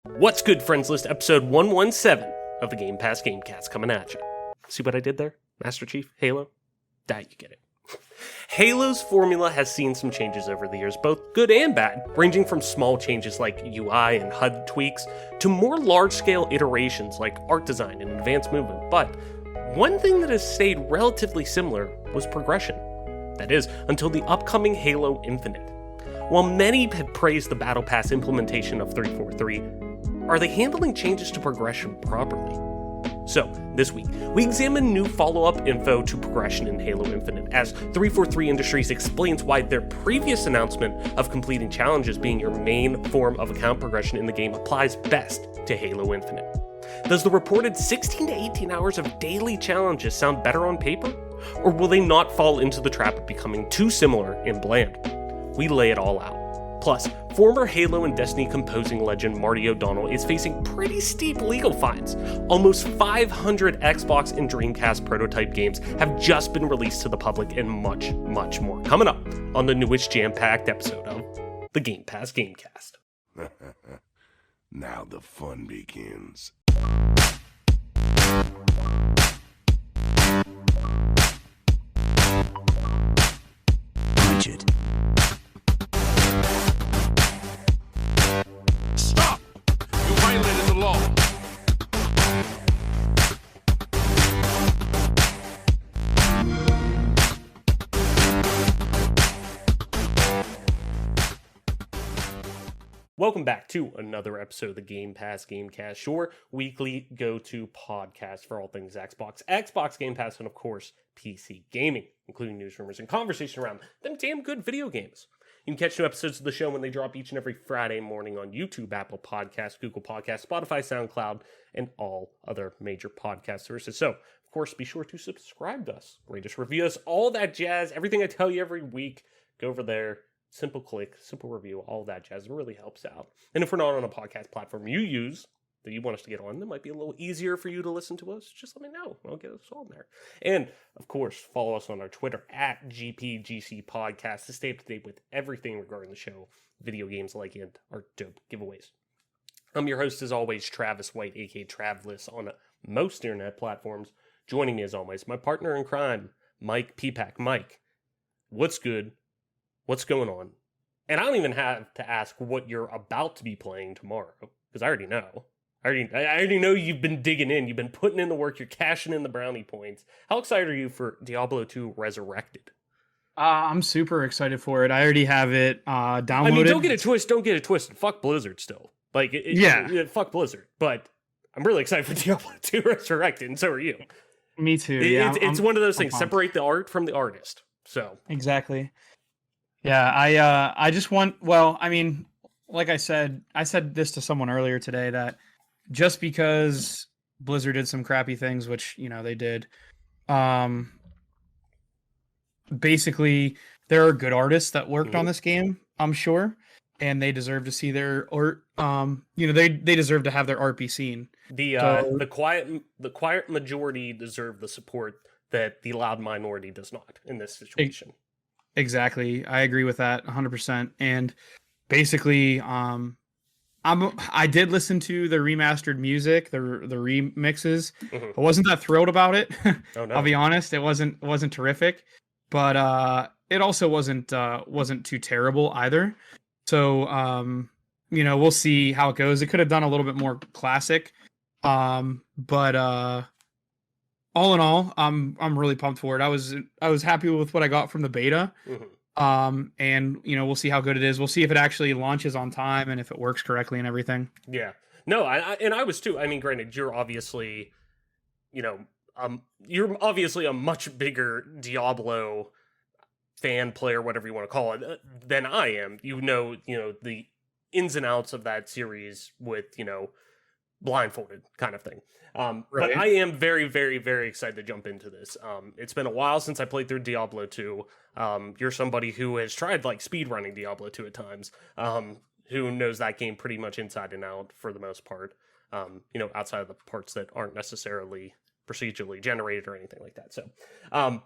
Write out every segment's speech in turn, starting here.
What's good, friends list, episode 117 of the Game Pass Gamecast coming at you. See what I did there, Master Chief? Halo? That you get it. Halo's formula has seen some changes over the years, both good and bad, ranging from small changes like UI and HUD tweaks to more large-scale iterations like art design and advanced movement. But one thing that has stayed relatively similar was progression. That is, until the upcoming Halo Infinite. While many have praised the Battle Pass implementation of 343, are they handling changes to progression properly? So, this week, we examine new follow-up info to progression in Halo Infinite, as 343 Industries explains why their previous announcement of completing challenges being your main form of account progression in the game applies best to Halo Infinite. Does the reported 16 to 18 hours of daily challenges sound better on paper? Or will they not fall into the trap of becoming too similar and bland? We lay it all out. Plus, former Halo and Destiny composing legend Marty O'Donnell is facing pretty steep legal fines. Almost 500 Xbox and Dreamcast prototype games have just been released to the public, and much, much more coming up on the newest jam-packed episode of the Game Pass Gamecast. Now the fun begins. Richard. Stop! You violated the law. Welcome back to another episode of the Game Pass Gamecast, your weekly go-to podcast for all things Xbox Game Pass, and of course, PC gaming, including news, rumors, and conversation around them damn good video games. You can catch new episodes of the show when they drop each and every Friday morning on YouTube, Apple Podcasts, Google Podcasts, Spotify, SoundCloud, and all other major podcast services. So, of course, be sure to subscribe to us, rate us, review us, all that jazz, everything I tell you every week. Go over there. Simple click, simple review, all that jazz. It really helps out. And if we're not on a podcast platform you use that you want us to get on, that might be a little easier for you to listen to us, just let me know. I'll get us on there. And, of course, follow us on our Twitter at GPGC Podcast to stay up to date with everything regarding the show, video games like it, our dope giveaways. I'm your host, as always, Travis White, aka Travlis, on most internet platforms. Joining me, as always, my partner in crime, Mike Peapack. Mike, what's good? What's going on? And I don't even have to ask what you're about to be playing tomorrow, because I already know. I already know you've been digging in. You've been putting in the work. You're cashing in the brownie points. How excited are you for Diablo 2 Resurrected? I'm super excited for it. I already have it downloaded. I mean, don't get it twisted. Fuck Blizzard still. Like, fuck Blizzard. But I'm really excited for Diablo 2 Resurrected, and so are you. Me too. It's one of those things. Separate the art from the artist. So exactly. Yeah, I just want, well, I mean, like I said this to someone earlier today, that just because Blizzard did some crappy things, which, you know, they did, basically, there are good artists that worked on this game, I'm sure, and they deserve to see their art, they deserve to have their art be seen. The quiet majority deserve the support that the loud minority does not in this situation. Exactly. I agree with that 100%. And basically, I did listen to the remastered music, the remixes. Mm-hmm. I wasn't that thrilled about it. Oh, no. I'll be honest. It wasn't terrific, but it also wasn't too terrible either. So, we'll see how it goes. It could have done a little bit more classic. But all in all, I'm really pumped for it. I was happy with what I got from the beta. Mm-hmm. And we'll see how good it is. We'll see if it actually launches on time and if it works correctly and everything. Yeah. No, I was too. I mean, granted, you're obviously, you're obviously a much bigger Diablo fan, player, whatever you want to call it, than I am. The ins and outs of that series with, blindfolded kind of thing. Right. But I am very, very, very excited to jump into this. It's been a while since I played through Diablo 2. You're somebody who has tried speedrunning Diablo 2 at times, who knows that game pretty much inside and out for the most part, outside of the parts that aren't necessarily procedurally generated or anything like that. So,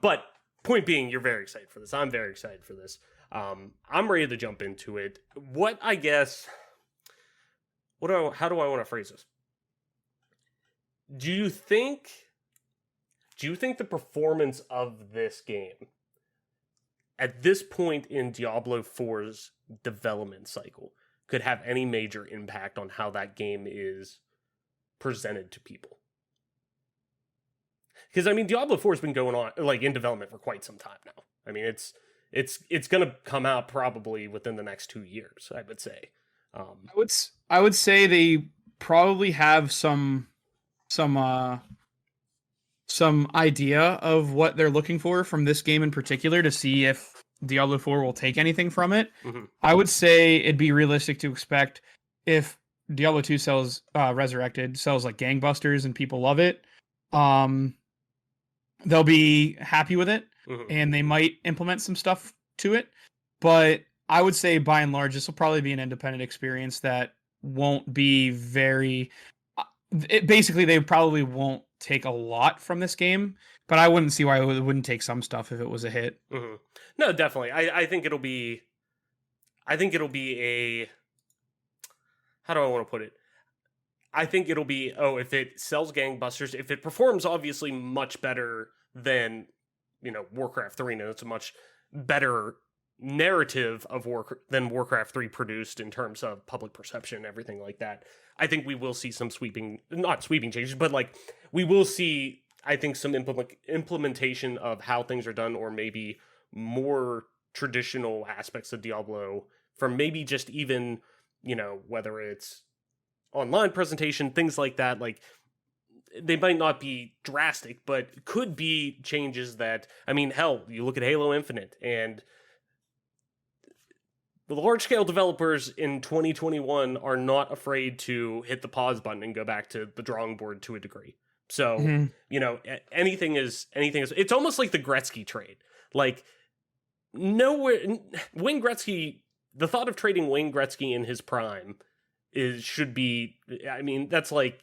but point being, you're very excited for this. I'm very excited for this. I'm ready to jump into it. What how do I want to phrase this? Do you think the performance of this game at this point in Diablo 4's development cycle could have any major impact on how that game is presented to people? Because I mean, Diablo 4 has been going on like in development for quite some time now. I mean, it's going to come out probably within the next 2 years, I would say. I would say they probably have some idea of what they're looking for from this game in particular to see if Diablo 4 will take anything from it. Mm-hmm. I would say it'd be realistic to expect if Diablo 2 sells Resurrected sells like gangbusters and people love it, they'll be happy with it, Mm-hmm. and they might implement some stuff to it. But I would say by and large, this will probably be an independent experience that won't be very... basically, they probably won't take a lot from this game, but I wouldn't see why it wouldn't take some stuff if it was a hit. Mm-hmm. No, definitely. I think it'll be a... How do I want to put it? I think it'll be, if it sells gangbusters, if it performs obviously much better than, Warcraft 3, and it's a much better narrative of than Warcraft 3 produced in terms of public perception and everything like that. I think we will see some not sweeping changes, but like we will see, I think, some implementation of how things are done, or maybe more traditional aspects of Diablo from maybe just even, whether it's online presentation, things like that. Like, they might not be drastic, but could be changes that, I mean, hell, you look at Halo Infinite, and the large-scale developers in 2021 are not afraid to hit the pause button and go back to the drawing board to a degree. So, anything is, it's almost like the Gretzky trade. Like, Wayne Gretzky, the thought of trading Wayne Gretzky in his prime should be, I mean, that's like,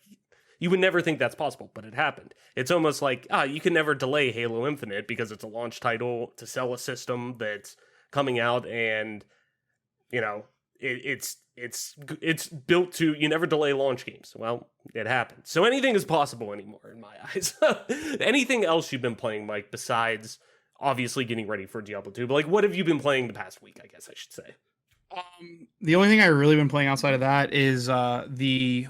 you would never think that's possible, but it happened. It's almost like, you can never delay Halo Infinite because it's a launch title to sell a system that's coming out, and, it's built to, you never delay launch games. Well, it happened. So anything is possible anymore in my eyes. Anything else you've been playing, Mike, besides obviously getting ready for Diablo 2? But like, what have you been playing the past week, I guess I should say? The only thing I've really been playing outside of that is the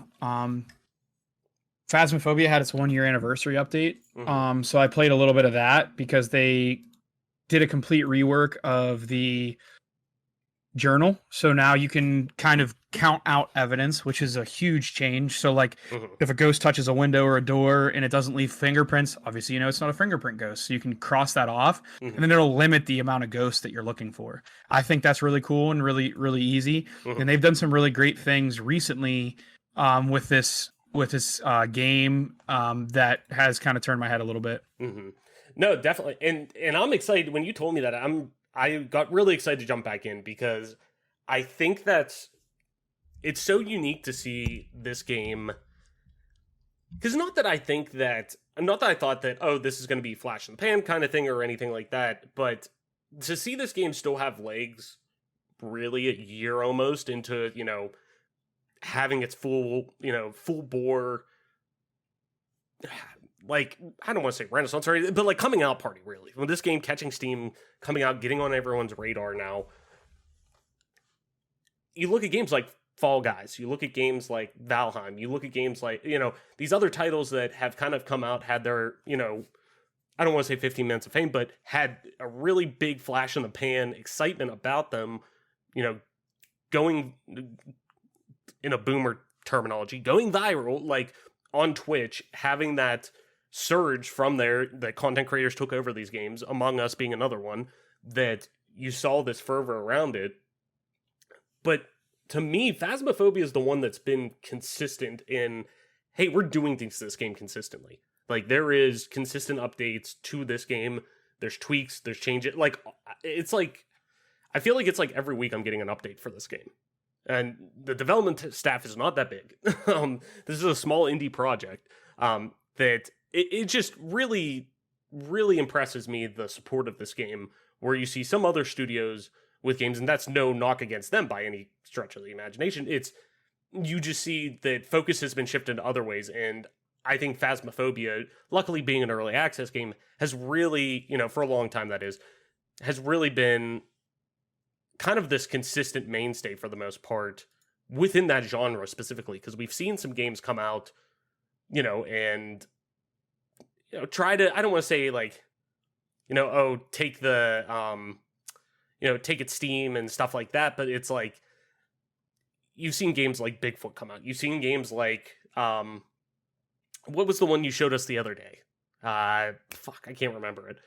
Phasmophobia had its 1-year anniversary update. Mm-hmm. So I played a little bit of that because they did a complete rework of the journal. So now you can kind of count out evidence, which is a huge change. So like if a ghost touches a window or a door and it doesn't leave fingerprints, obviously it's not a fingerprint ghost. So you can cross that off, and then it'll limit the amount of ghosts that you're looking for. I think that's really cool and really, really easy. And they've done some really great things recently with this game that has kind of turned my head a little bit. No, definitely. And I'm excited. When you told me that, I got really excited to jump back in, because I think that it's so unique to see this game. Because not that I thought that, this is going to be flash in the pan kind of thing or anything like that, but to see this game still have legs really a year almost into, having its full bore, like, I don't want to say renaissance or anything, but like coming out party, really. When this game catching steam, coming out, getting on everyone's radar now. You look at games like Fall Guys, you look at games like Valheim, you look at games like, these other titles that have kind of come out, had their, I don't want to say 15 minutes of fame, but had a really big flash in the pan excitement about them, going, in a boomer terminology, going viral, like on Twitch, having that surge from there that content creators took over these games, Among Us being another one, that you saw this fervor around it. But to me, Phasmophobia is the one that's been consistent in, hey, we're doing things to this game consistently. Like, there is consistent updates to this game. There's tweaks, there's changes. Like, it's like, I feel like it's like every week I'm getting an update for this game. And the development staff is not that big. This is a small indie project that it just really, really impresses me, the support of this game, where you see some other studios with games, and that's no knock against them by any stretch of the imagination. It's you just see that focus has been shifted in other ways. And I think Phasmophobia, luckily being an early access game, has really, for a long time that is, has really been kind of this consistent mainstay for the most part within that genre specifically, because we've seen some games come out, and try to, I don't want to say like, take the take its Steam and stuff like that, but it's like you've seen games like Bigfoot come out. You've seen games like what was the one you showed us the other day? I can't remember it.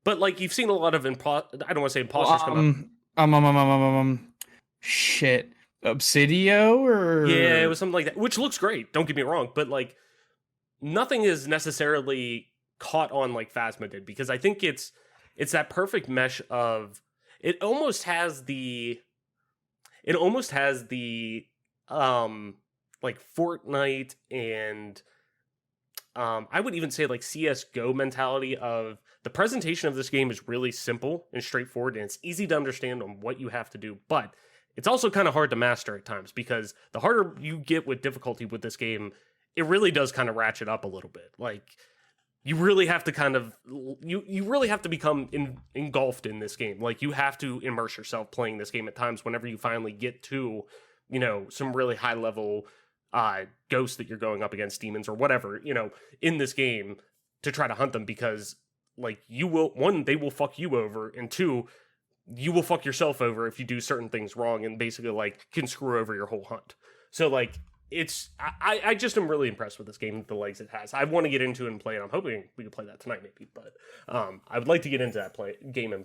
But like you've seen a lot of I don't want to say imposters come out. Shit. Obsidio or yeah, it was something like that, which looks great. Don't get me wrong, but like nothing is necessarily caught on like Phasma did, because I think it's that perfect mesh of it almost has the like Fortnite and I would even say like CS:GO mentality of the presentation of this game is really simple and straightforward, and it's easy to understand on what you have to do, but it's also kind of hard to master at times, because the harder you get with difficulty with this game, it really does kind of ratchet up a little bit. Like you really have to kind of you really have to become engulfed in this game. Like you have to immerse yourself playing this game at times whenever you finally get to some really high level ghosts that you're going up against, demons or whatever in this game, to try to hunt them, because like you will, one, they will fuck you over, and two, you will fuck yourself over if you do certain things wrong, and basically like can screw over your whole hunt. So like I just am really impressed with this game, the legs it has. I want to get into it and play it. I'm hoping we can play that tonight maybe, but I would like to get into that game and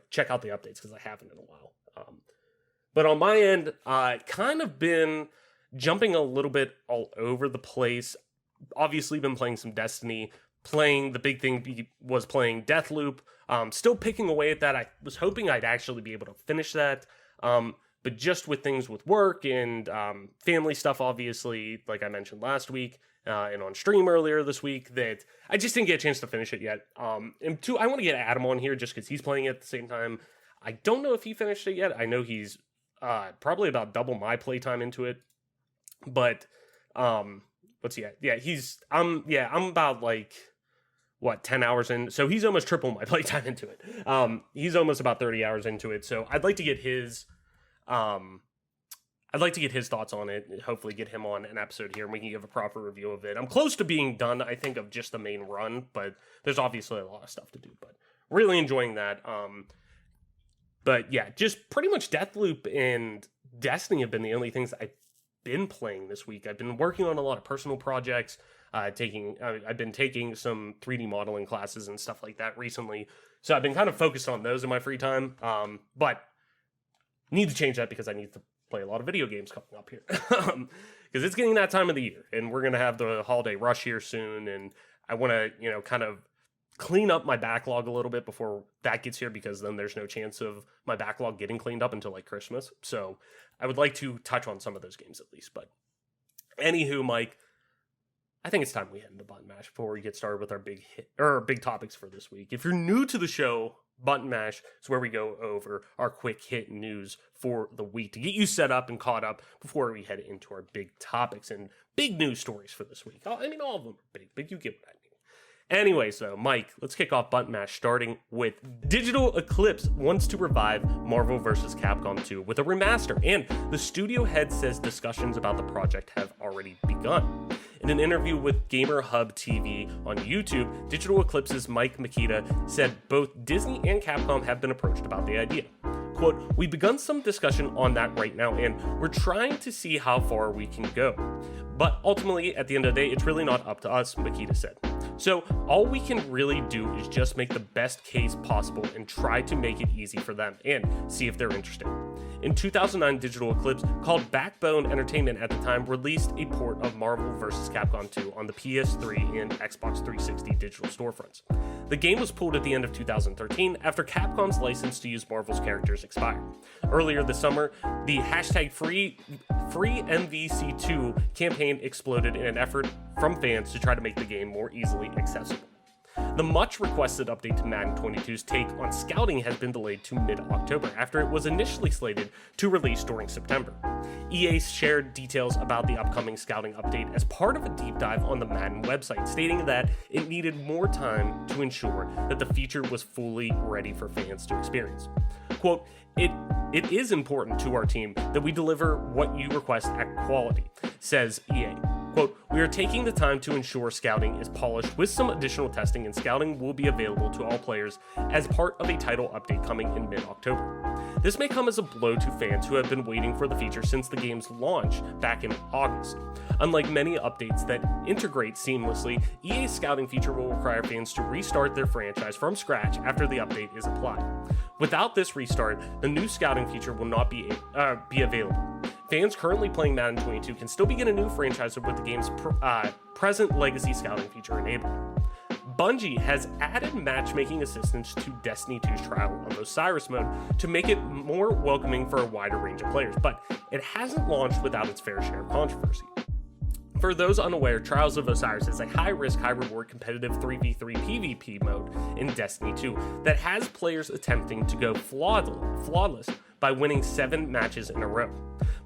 check out the updates, because I haven't in a while. But on my end, kind of been jumping a little bit all over the place. Obviously been playing some Destiny. The big thing was playing Deathloop. Still picking away at that. I was hoping I'd actually be able to finish that. But just with things with work and family stuff, obviously, like I mentioned last week and on stream earlier this week, that I just didn't get a chance to finish it yet. And two, I want to get Adam on here just because he's playing it at the same time. I don't know if he finished it yet. I know he's probably about double my playtime into it. But what's he at? Yeah, I'm about like 10 hours in, so he's almost triple my playtime into it. He's almost about 30 hours into it, so I'd like to get his thoughts on it, and hopefully get him on an episode here and we can give a proper review of it. I'm close to being done, I think, of just the main run, but there's obviously a lot of stuff to do, but really enjoying that. But yeah, just pretty much Deathloop and Destiny have been the only things I've been playing this week. I've been working on a lot of personal projects. I've been taking some 3D modeling classes and stuff like that recently, so I've been kind of focused on those in my free time. But need to change that because I need to play a lot of video games coming up here, because it's getting that time of the year, and we're gonna have the holiday rush here soon, and I want to kind of clean up my backlog a little bit before that gets here, because then there's no chance of my backlog getting cleaned up until like Christmas. So I would like to touch on some of those games at least. But anywho, Mike, I think it's time we head into Button Mash before we get started with our big topics for this week. If you're new to the show, Button Mash is where we go over our quick hit news for the week to get you set up and caught up before we head into our big topics and big news stories for this week. I mean, all of them are big, but you get what I mean. Anyways, though, Mike, let's kick off Button Mash, starting with Digital Eclipse wants to revive Marvel vs. Capcom 2 with a remaster, and the studio head says discussions about the project have already begun. In an interview with Gamer Hub TV on YouTube, Digital Eclipse's Mike Makita said both Disney and Capcom have been approached about the idea. Quote, "We've begun some discussion on that right now, and we're trying to see how far we can go. But ultimately, at the end of the day, it's really not up to us," Makita said. "So all we can really do is just make the best case possible and try to make it easy for them and see if they're interested." In 2009, Digital Eclipse, called Backbone Entertainment at the time, released a port of Marvel vs. Capcom 2 on the PS3 and Xbox 360 digital storefronts. The game was pulled at the end of 2013 after Capcom's license to use Marvel's characters expired. Earlier this summer, the hashtag free MVC2 campaign exploded in an effort from fans to try to make the game more easily accessible. The much-requested update to Madden 22's take on scouting has been delayed to mid-October after it was initially slated to release during September. EA shared details about the upcoming scouting update as part of a deep dive on the Madden website, stating that it needed more time to ensure that the feature was fully ready for fans to experience. Quote, It is important to our team that we deliver what you request at quality, says EA. Quote, we are taking the time to ensure scouting is polished with some additional testing, and scouting will be available to all players as part of a title update coming in mid-October. This may come as a blow to fans who have been waiting for the feature since the game's launch back in August. Unlike many updates that integrate seamlessly, EA's scouting feature will require fans to restart their franchise from scratch after the update is applied. Without this restart, the new scouting feature will not be available. Fans currently playing Madden 22 can still begin a new franchise with the game's present legacy scouting feature enabled. Bungie has added matchmaking assistance to Destiny 2's trial of Osiris mode to make it more welcoming for a wider range of players, but it hasn't launched without its fair share of controversy. For those unaware, Trials of Osiris is a high-risk, high-reward competitive 3v3 PvP mode in Destiny 2 that has players attempting to go flawless by winning 7 matches in a row.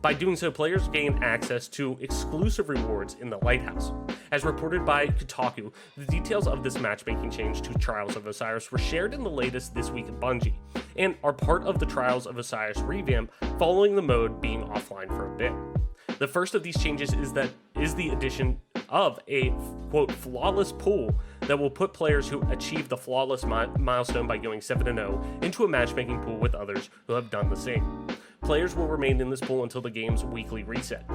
By doing so, players gain access to exclusive rewards in the Lighthouse. As reported by Kotaku, the details of this matchmaking change to Trials of Osiris were shared in the latest This Week at Bungie, and are part of the Trials of Osiris revamp following the mode being offline for a bit. The first of these changes is the addition of a, quote, flawless pool that will put players who achieve the flawless milestone by going 7-0 into a matchmaking pool with others who have done the same. Players will remain in this pool until the game's weekly reset.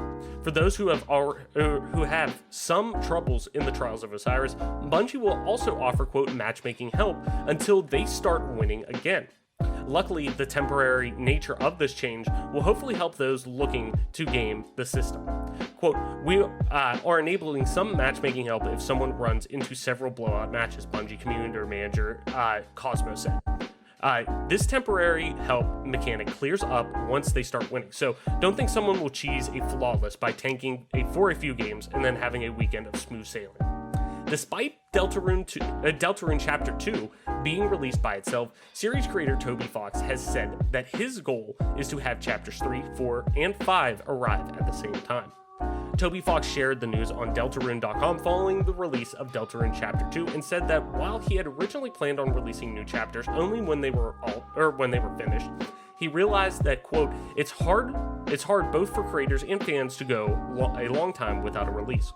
For those who have some troubles in the Trials of Osiris, Bungie will also offer, quote, matchmaking help until they start winning again. Luckily, the temporary nature of this change will hopefully help those looking to game the system. Quote, we are enabling some matchmaking help if someone runs into several blowout matches, Bungie community manager Cosmo said. This temporary help mechanic clears up once they start winning, so don't think someone will cheese a flawless by tanking for a few games and then having a weekend of smooth sailing. Despite Deltarune Chapter 2 being released by itself, series creator Toby Fox has said that his goal is to have Chapters 3, 4, and 5 arrive at the same time. Toby Fox shared the news on Deltarune.com following the release of Deltarune Chapter 2 and said that while he had originally planned on releasing new chapters only when they were finished, he realized that, quote, it's hard both for creators and fans to go a long time without a release.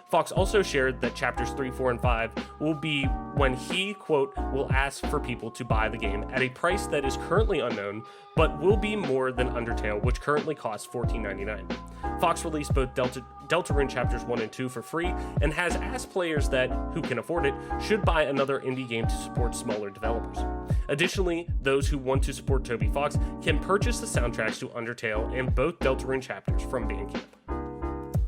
Fox also shared that Chapters 3, 4, and 5 will be when he, quote, will ask for people to buy the game at a price that is currently unknown, but will be more than Undertale, which currently costs $14.99. Fox released both Deltarune Chapters 1 and 2 for free, and has asked players who can afford it should buy another indie game to support smaller developers. Additionally, those who want to support Toby Fox can purchase the soundtracks to Undertale and both Deltarune Chapters from Bandcamp.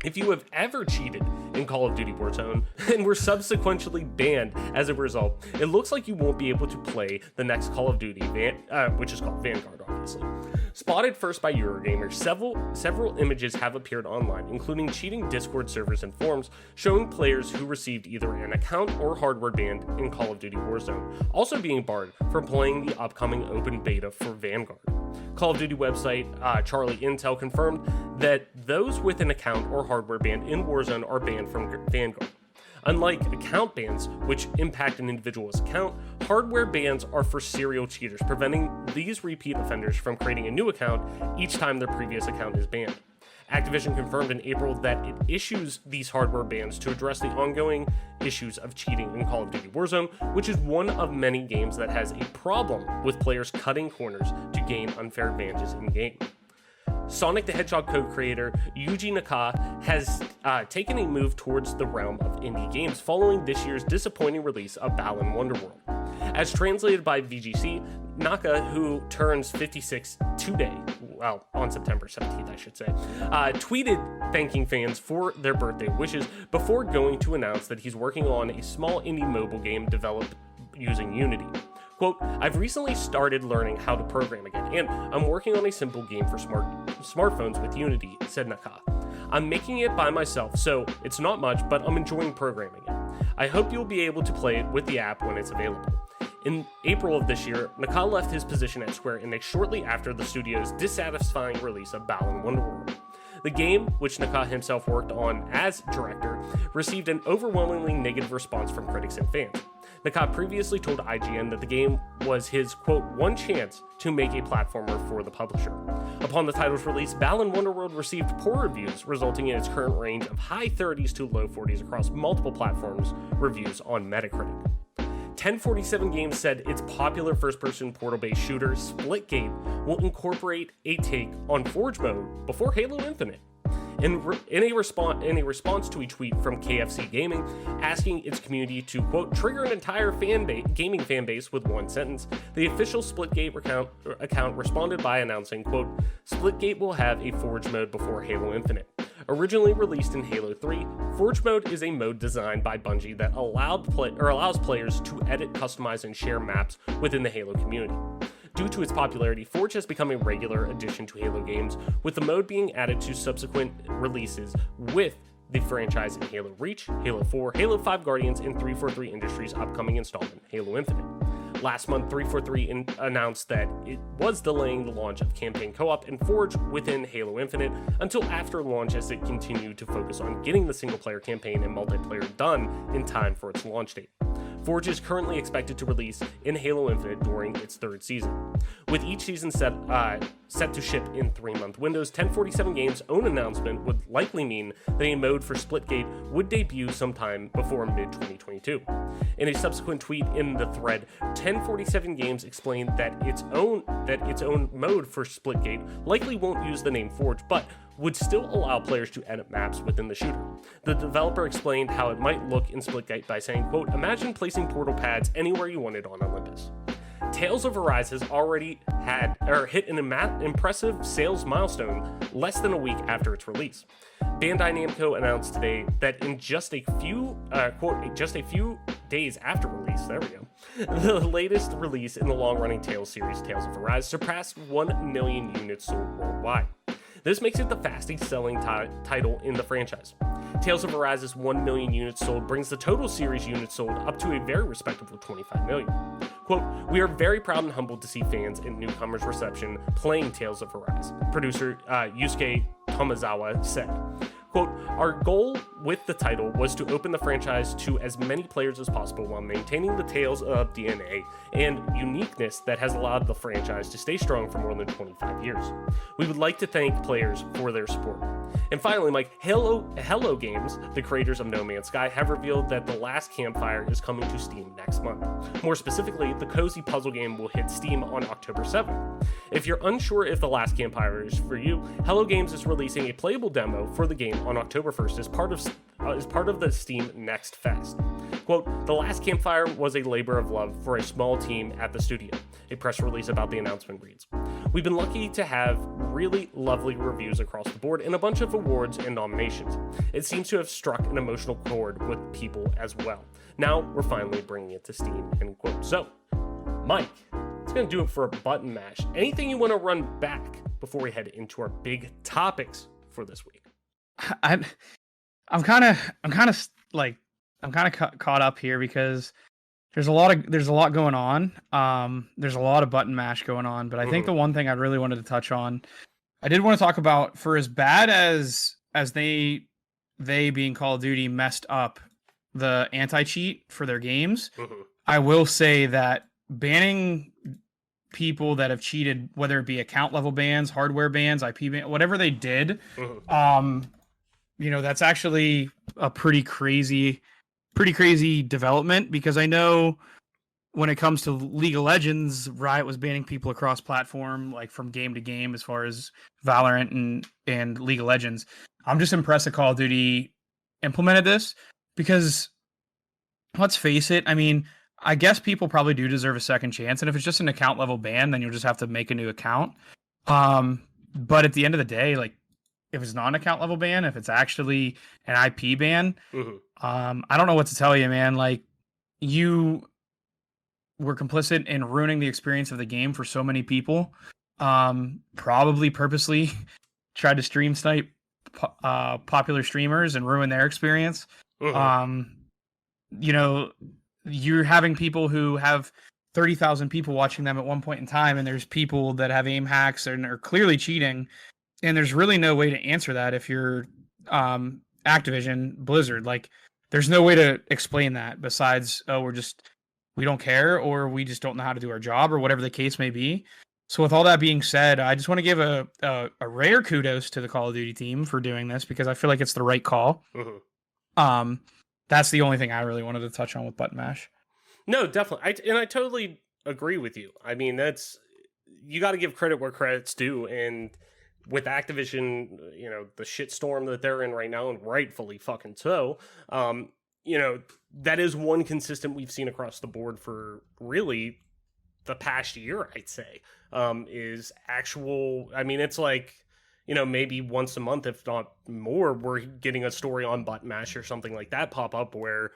If you have ever cheated in Call of Duty Warzone and were subsequently banned as a result, it looks like you won't be able to play the next Call of Duty, which is called Vanguard, obviously. Spotted first by Eurogamer, several images have appeared online, including cheating Discord servers and forums, showing players who received either an account or hardware banned in Call of Duty Warzone, also being barred from playing the upcoming open beta for Vanguard. Call of Duty website Charlie Intel confirmed that those with an account or hardware banned in Warzone are banned from Vanguard. Unlike account bans, which impact an individual's account, hardware bans are for serial cheaters, preventing these repeat offenders from creating a new account each time their previous account is banned. Activision confirmed in April that it issues these hardware bans to address the ongoing issues of cheating in Call of Duty Warzone, which is one of many games that has a problem with players cutting corners to gain unfair advantages in-game. Sonic the Hedgehog co-creator Yuji Naka has taken a move towards the realm of indie games following this year's disappointing release of Balan Wonderworld. As translated by VGC, Naka, who turns 56 today, well, on September 17th, I should say, tweeted thanking fans for their birthday wishes before going to announce that he's working on a small indie mobile game developed using Unity. Quote, I've recently started learning how to program again, and I'm working on a simple game for smartphones with Unity, said Naka. I'm making it by myself, so it's not much, but I'm enjoying programming it. I hope you'll be able to play it with the app when it's available. In April of this year, Nakal left his position at Square Enix shortly after the studio's dissatisfying release of Balan Wonderworld. The game, which Nakal himself worked on as director, received an overwhelmingly negative response from critics and fans. Nakal previously told IGN that the game was his, quote, one chance to make a platformer for the publisher. Upon the title's release, Balan Wonderworld received poor reviews, resulting in its current range of high 30s to low 40s across multiple platforms reviews on Metacritic. 1047 Games said its popular first-person portal-based shooter, Splitgate, will incorporate a take on Forge mode before Halo Infinite. In a response to a tweet from KFC Gaming asking its community to, quote, trigger an entire gaming fan base with one sentence, the official Splitgate account responded by announcing, quote, Splitgate will have a Forge mode before Halo Infinite. Originally released in Halo 3, Forge mode is a mode designed by Bungie that allows players to edit, customize, and share maps within the Halo community. Due to its popularity, Forge has become a regular addition to Halo games, with the mode being added to subsequent releases with the franchise in Halo Reach, Halo 4, Halo 5 Guardians, and 343 Industries' upcoming installment, Halo Infinite. Last month, 343 announced that it was delaying the launch of campaign co-op and Forge within Halo Infinite until after launch, as it continued to focus on getting the single-player campaign and multiplayer done in time for its launch date. Forge is currently expected to release in Halo Infinite during its third season. With each season set to ship in 3-month windows, 1047 Games' own announcement would likely mean that a mode for Splitgate would debut sometime before mid-2022. In a subsequent tweet in the thread, 1047 Games explained that its own mode for Splitgate likely won't use the name Forge, but would still allow players to edit maps within the shooter. The developer explained how it might look in Splitgate by saying, quote, imagine placing portal pads anywhere you wanted on Olympus. Tales of Arise has already hit an impressive sales milestone less than a week after its release. Bandai Namco announced today that in just a few days after release, the latest release in the long-running Tales series, Tales of Arise, surpassed 1 million units sold worldwide. This makes it the fastest-selling title in the franchise. Tales of Arise's 1 million units sold brings the total series units sold up to a very respectable 25 million. Quote, we are very proud and humbled to see fans and newcomers' reception playing Tales of Arise, producer Yusuke Tomizawa said. Quote, our goal with the title was to open the franchise to as many players as possible while maintaining the Tales of DNA and uniqueness that has allowed the franchise to stay strong for more than 25 years. We would like to thank players for their support. And finally, Mike, Hello Games, the creators of No Man's Sky, have revealed that The Last Campfire is coming to Steam next month. More specifically, the cozy puzzle game will hit Steam on October 7th. If you're unsure if The Last Campfire is for you, Hello Games is releasing a playable demo for the game on October 1st as part of the Steam Next Fest. Quote, The Last Campfire was a labor of love for a small team at the studio. A press release about the announcement reads, we've been lucky to have really lovely reviews across the board and a bunch of awards and nominations. It seems to have struck an emotional chord with people as well. Now we're finally bringing it to Steam, end quote. So, Mike, it's going to do it for a button mash. Anything you want to run back before we head into our big topics for this week? I'm kind of caught up here because there's a lot going on. There's a lot of button mash going on, but I think the one thing I really wanted to touch on, I did want to talk about, for as bad as they being Call of Duty messed up the anti-cheat for their games, I will say that banning people that have cheated, whether it be account level bans, hardware bans, IP ban, whatever they did, that's actually a pretty crazy development, because I know when it comes to League of Legends, Riot was banning people across platform, like from game to game, as far as Valorant and League of Legends. I'm just impressed that Call of Duty implemented this, because let's face it, I mean, I guess people probably do deserve a second chance, and if it's just an account level ban, then you'll just have to make a new account. But at the end of the day, like, if it's not an account level ban, if it's actually an IP ban, I don't know what to tell you, man. Like, you were complicit in ruining the experience of the game for so many people. Probably purposely tried to stream snipe popular streamers and ruin their experience. you know, you're having people who have 30,000 people watching them at one point in time, and there's people that have aim hacks and are clearly cheating, and there's really no way to answer that if you're Activision Blizzard. Like, there's no way to explain that besides, oh, we don't care, or we just don't know how to do our job, or whatever the case may be. So with all that being said, I just want to give a rare kudos to the Call of Duty team for doing this, because I feel like it's the right call. Mm-hmm. That's the only thing I really wanted to touch on with button mash. No, definitely. I totally agree with you. I mean, you got to give credit where credit's due. And with Activision, you know, the shitstorm that they're in right now, and rightfully fucking so, you know, that is one consistent we've seen across the board for really the past year, I'd say, is actual. I mean, it's like, you know, maybe once a month, if not more, we're getting a story on button mash or something like that pop up where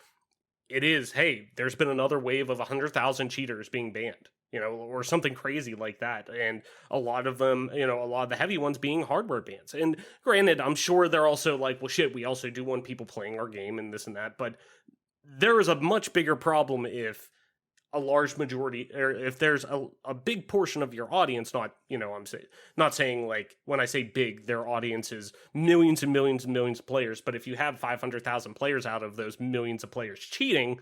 it is, hey, there's been another wave of 100,000 cheaters being banned, you know, or something crazy like that. And a lot of them, you know, a lot of the heavy ones being hardware bans. And granted, I'm sure they're also like, well, shit, we also do want people playing our game and this and that. But there is a much bigger problem if a large majority, or if there's a big portion of your audience, not, you know, not saying like, when I say big, their audience is millions and millions and millions of players, but if you have 500,000 players out of those millions of players cheating,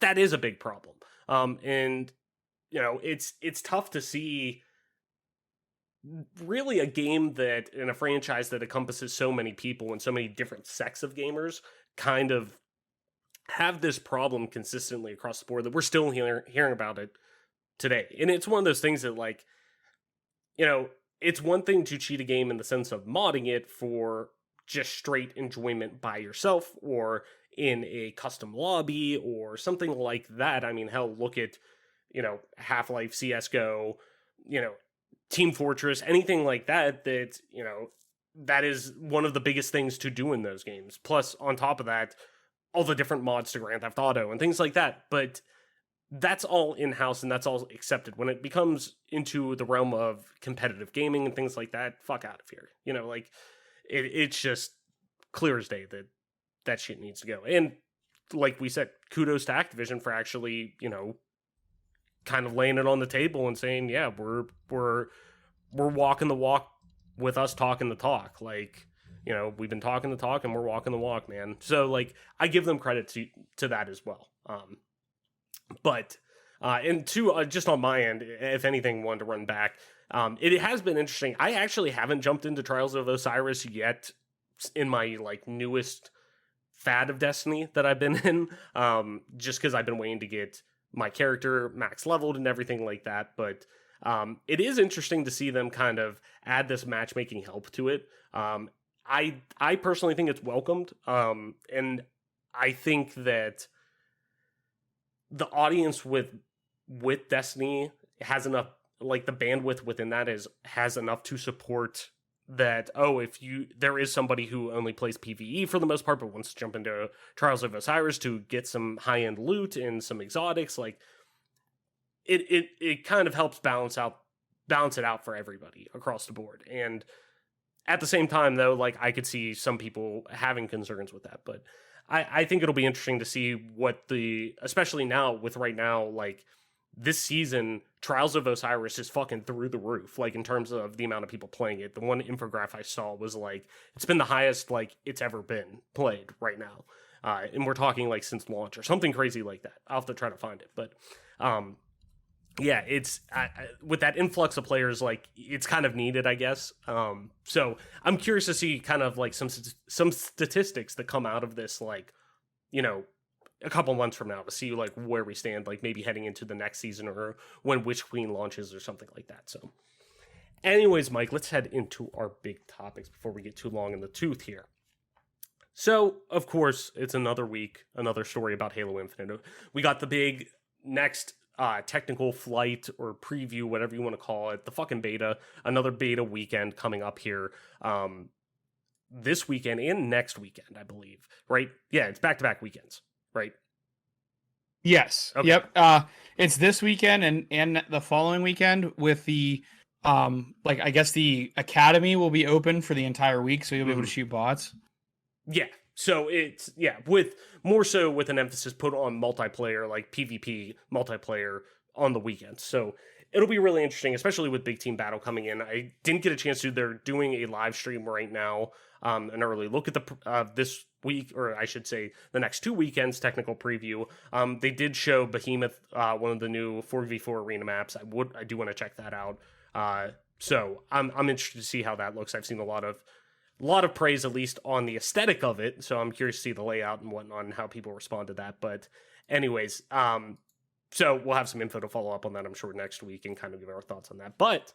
that is a big problem. And, you know, it's tough to see really a game that, in a franchise that encompasses so many people and so many different sects of gamers, kind of have this problem consistently across the board, that we're still hearing about it today. And it's one of those things that, like, you know, it's one thing to cheat a game in the sense of modding it for just straight enjoyment by yourself, or in a custom lobby or something like that. I mean, hell, look at, you know, Half-Life, CSGO, you know, Team Fortress, anything like that, you know, that is one of the biggest things to do in those games. Plus, on top of that, all the different mods to Grand Theft Auto and things like that. But that's all in-house and that's all accepted. When it becomes into the realm of competitive gaming and things like that, fuck out of here. You know, like, it's just clear as day that shit needs to go. And like we said, kudos to Activision for actually, you know, kind of laying it on the table and saying, yeah, we're walking the walk with us talking the talk. Like, you know, we've been talking the talk and we're walking the walk, man. So, like, I give them credit to that as well. And just on my end, if anything, wanted to run back, it has been interesting. I actually haven't jumped into Trials of Osiris yet in my, like, newest fad of Destiny that I've been in, just because I've been waiting to get my character max leveled and everything like that. But it is interesting to see them kind of add this matchmaking help to it. I personally think it's welcomed, and I think that the audience with Destiny has enough, like, the bandwidth within that has enough to support that. Oh, there is somebody who only plays PvE for the most part, but wants to jump into Trials of Osiris to get some high end loot and some exotics, like, it kind of helps balance it out for everybody across the board. And at the same time, though, like, I could see some people having concerns with that, but I think it'll be interesting to see especially now with right now, like, this season, Trials of Osiris is fucking through the roof, like, in terms of the amount of people playing it. The one infograph I saw was, like, it's been the highest, like, it's ever been played right now. And we're talking, like, since launch or something crazy like that. I'll have to try to find it, but yeah, it's with that influx of players, like, it's kind of needed, I guess. So I'm curious to see kind of, like, some statistics that come out of this, like, you know, a couple months from now, to see, like, where we stand, like, maybe heading into the next season, or when Witch Queen launches or something like that. So anyways, Mike, let's head into our big topics before we get too long in the tooth here. So, of course, it's another week, another story about Halo Infinite. We got the big next technical flight or preview, whatever you want to call it, the fucking beta, another beta weekend coming up here this weekend and next weekend, I believe, right? Yeah, it's back-to-back weekends, right? Yes. Okay. Yep. It's this weekend and the following weekend with the I guess the academy will be open for the entire week, so you'll be able to shoot bots. Yeah. So it's, yeah, with more so with an emphasis put on multiplayer, like PvP multiplayer on the weekends. So it'll be really interesting, especially with Big Team Battle coming in. I didn't get a chance to. They're doing a live stream right now, an early look at the this week, or I should say the next 2 weekends technical preview. They did show Behemoth, one of the new 4v4 arena maps. I do want to check that out. So I'm interested to see how that looks. I've seen a lot of praise, at least on the aesthetic of it. So I'm curious to see the layout and whatnot and how people respond to that. But anyways, so we'll have some info to follow up on that, I'm sure, next week and kind of give our thoughts on that. But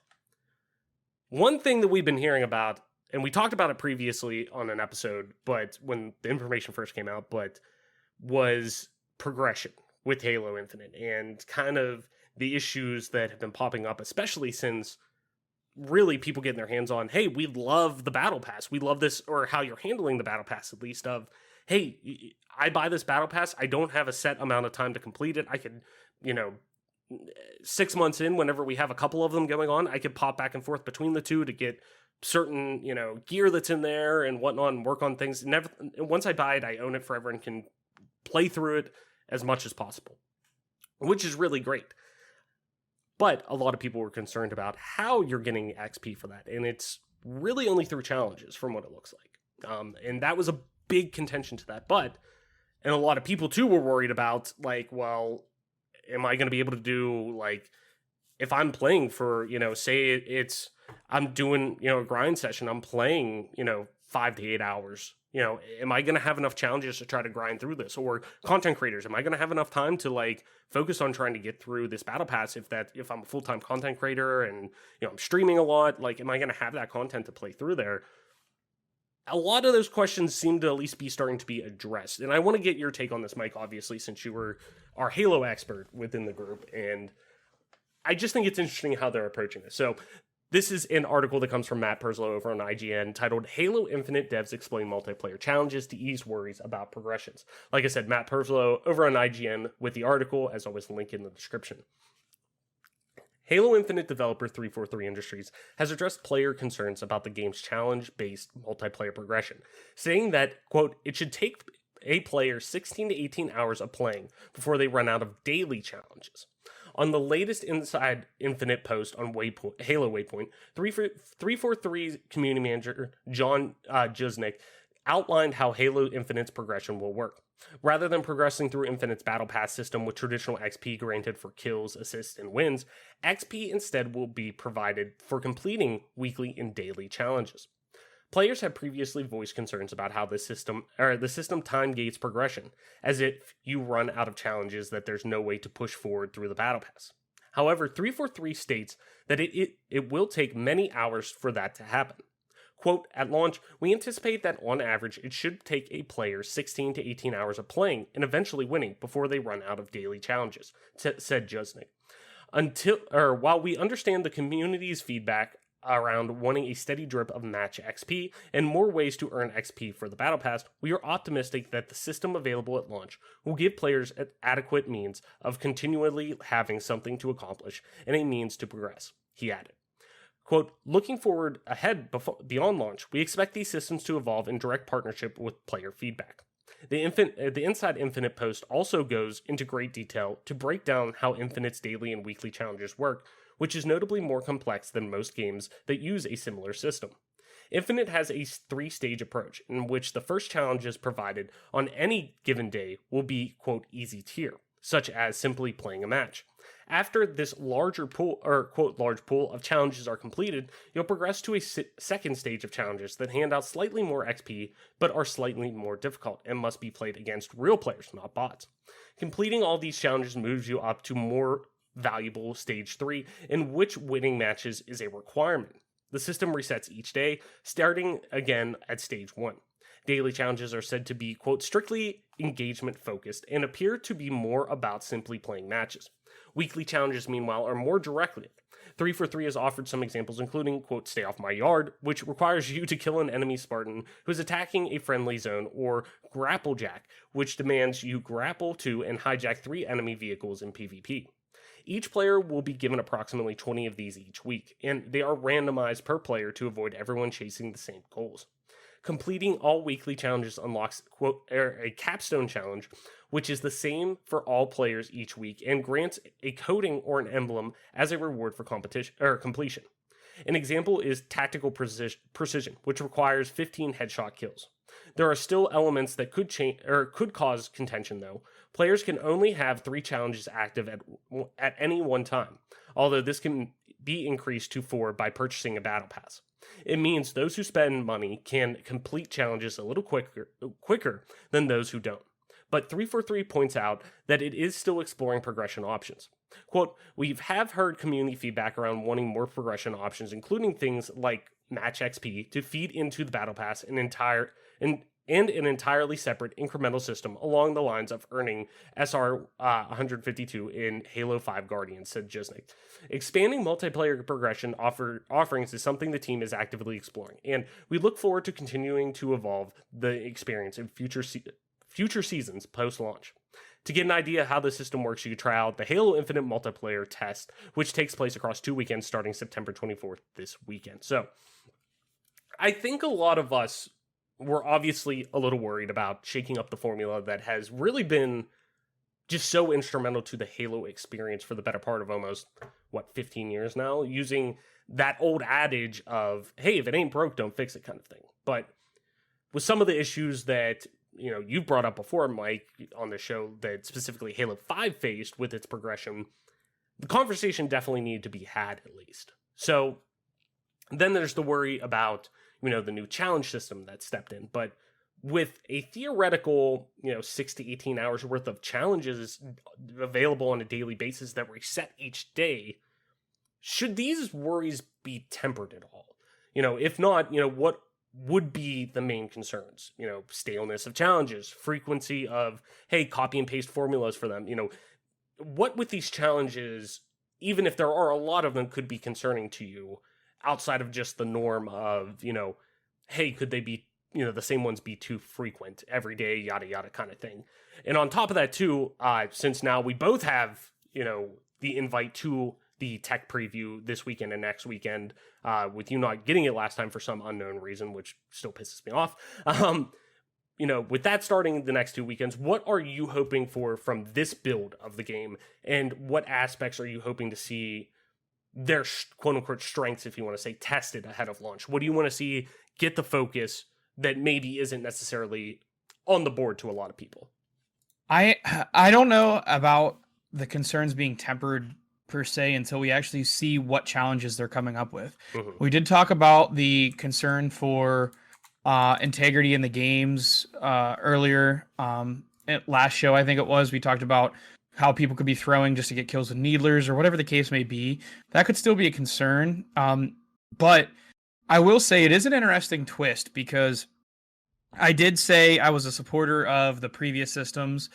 one thing that we've been hearing about, and we talked about it previously on an episode, but when the information first came out, but was progression with Halo Infinite and kind of the issues that have been popping up, especially since really people getting their hands on, hey, we love the battle pass. We love this, or how you're handling the battle pass, at least, of, hey, I buy this battle pass. I don't have a set amount of time to complete it. I could, 6 months in, whenever we have a couple of them going on, I could pop back and forth between the two to get certain, gear that's in there and whatnot and work on things. Once I buy it, I own it forever and can play through it as much as possible, which is really great. But a lot of people were concerned about how you're getting XP for that. And it's really only through challenges from what it looks like. And that was a big contention to that. And a lot of people too were worried about, like, well, am I going to be able to do, like, if I'm playing for, say I'm doing, a grind session, I'm playing, 5 to 8 hours. Am I going to have enough challenges to try to grind through this? Or content creators, am I going to have enough time to, like, focus on trying to get through this battle pass if I'm a full-time content creator and, I'm streaming a lot? Like, am I going to have that content to play through there? A lot of those questions seem to at least be starting to be addressed. And I want to get your take on this, Mike, obviously, since you were our Halo expert within the group. And I just think it's interesting how they're approaching this. So this is an article that comes from Matt Perslow over on IGN titled Halo Infinite Devs Explain Multiplayer Challenges to Ease Worries About Progressions. Like I said, Matt Perslow over on IGN with the article, as always, link in the description. Halo Infinite developer 343 Industries has addressed player concerns about the game's challenge-based multiplayer progression, saying that, quote, it should take a player 16 to 18 hours of playing before they run out of daily challenges. On the latest Inside Infinite post on Halo Waypoint, 343's community manager John Jusnick outlined how Halo Infinite's progression will work. Rather than progressing through Infinite's battle pass system with traditional XP granted for kills, assists, and wins, XP instead will be provided for completing weekly and daily challenges. Players have previously voiced concerns about how the system time gates progression, as if you run out of challenges that there's no way to push forward through the battle pass. However, 343 states that it will take many hours for that to happen. Quote, at launch, we anticipate that on average it should take a player 16 to 18 hours of playing and eventually winning before they run out of daily challenges, said Jusnick. While we understand the community's feedback around wanting a steady drip of match XP and more ways to earn XP for the Battle Pass, we are optimistic that the system available at launch will give players an adequate means of continually having something to accomplish and a means to progress, he added. Quote, looking forward ahead beyond launch, we expect these systems to evolve in direct partnership with player feedback. The Inside Infinite post also goes into great detail to break down how Infinite's daily and weekly challenges work, which is notably more complex than most games that use a similar system. Infinite has a 3-stage approach in which the first challenges provided on any given day will be, quote, easy tier, such as simply playing a match. After this larger pool, or quote, large pool of challenges are completed, you'll progress to a second stage of challenges that hand out slightly more XP, but are slightly more difficult and must be played against real players, not bots. Completing all these challenges moves you up to more valuable stage 3, in which winning matches is a requirement. The system resets each day, starting again at stage 1. Daily challenges are said to be, quote, strictly engagement focused and appear to be more about simply playing matches. Weekly challenges, meanwhile, are more directed. 343 has offered some examples, including, quote, stay off my yard, which requires you to kill an enemy Spartan who is attacking a friendly zone, or grapple jack, which demands you grapple to and hijack 3 enemy vehicles in PvP. Each player will be given approximately 20 of these each week, and they are randomized per player to avoid everyone chasing the same goals. Completing all weekly challenges unlocks a capstone challenge, which is the same for all players each week and grants a coating or an emblem as a reward for completion. An example is Tactical Precision, which requires 15 headshot kills. There are still elements that could cause contention, though. Players can only have 3 challenges active at any one time, although this can be increased to 4 by purchasing a battle pass. It means those who spend money can complete challenges a little quicker than those who don't. But 343 points out that it is still exploring progression options. Quote, "We have heard community feedback around wanting more progression options, including things like match XP to feed into the battle pass and an entirely separate incremental system along the lines of earning SR 152 in Halo 5 Guardians," said Jisnik. Expanding multiplayer progression offerings is something the team is actively exploring, and we look forward to continuing to evolve the experience in future seasons post-launch. To get an idea how the system works, you can try out the Halo Infinite multiplayer test, which takes place across 2 weekends starting September 24th this weekend. So, I think a lot of us were obviously a little worried about shaking up the formula that has really been just so instrumental to the Halo experience for the better part of almost, 15 years now, using that old adage of, hey, if it ain't broke, don't fix it kind of thing. But with some of the issues that you've brought up before, Mike, on the show that specifically Halo 5 faced with its progression, the conversation definitely needed to be had at least. So then there's the worry about, the new challenge system that stepped in. But with a theoretical, 6 to 18 hours worth of challenges available on a daily basis that reset each day, should these worries be tempered at all? If not, what would be the main concerns? Staleness of challenges, frequency of, hey, copy and paste formulas for them. What with these challenges, even if there are a lot of them, could be concerning to you outside of just the norm of, hey, could they be, the same ones be too frequent every day, yada, yada kind of thing. And on top of that too, since now we both have, the invite to the tech preview this weekend and next weekend, with you not getting it last time for some unknown reason, which still pisses me off. With that starting the next 2 weekends, what are you hoping for from this build of the game? And what aspects are you hoping to see their quote unquote strengths, if you want to say, tested ahead of launch? What do you want to see get the focus that maybe isn't necessarily on the board to a lot of people? I don't know about the concerns being tempered per se until we actually see what challenges they're coming up with. Mm-hmm. We did talk about the concern for integrity in the games earlier. At last show, I think it was, we talked about how people could be throwing just to get kills with needlers or whatever the case may be. That could still be a concern. But I will say it is an interesting twist, because I did say I was a supporter of the previous systems,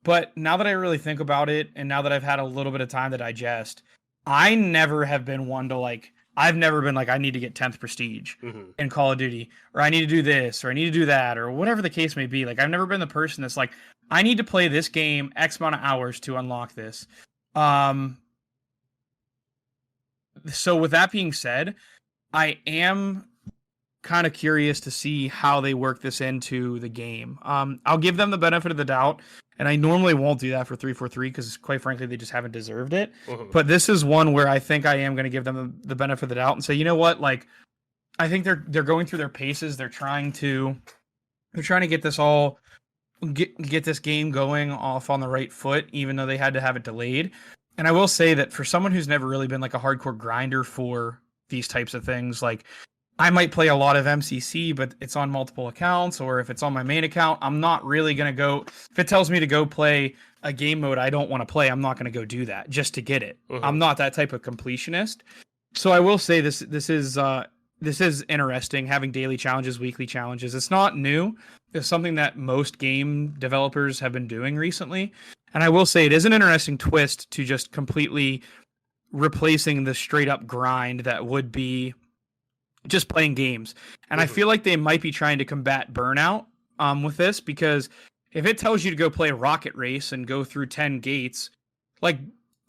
but now that I really think about it, and now that I've had a little bit of time to digest, I never have been one to I've never been I need to get 10th prestige in Call of Duty, or I need to do this, or I need to do that, or whatever the case may be. I've never been the person that's I need to play this game X amount of hours to unlock this. So with that being said, I am kind of curious to see how they work this into the game. I'll give them the benefit of the doubt, and I normally won't do that for 343 because, quite frankly, they just haven't deserved it. But this is one where I think I am going to give them the benefit of the doubt and say, you know what, I think they're going through their paces. They're trying to get this all get this game going off on the right foot, even though they had to have it delayed. And I will say that for someone who's never really been a hardcore grinder for these types of things, I might play a lot of MCC, but it's on multiple accounts, or if it's on my main account, I'm not really going to go, if it tells me to go play a game mode I don't want to play, I'm not going to go do that just to get it. I'm not that type of completionist. So I will say this is interesting, having daily challenges, weekly challenges. It's not new. It's something that most game developers have been doing recently. And I will say it is an interesting twist to just completely replacing the straight up grind that would be just playing games. And I feel like they might be trying to combat burnout with this, because if it tells you to go play Rocket Race and go through 10 gates,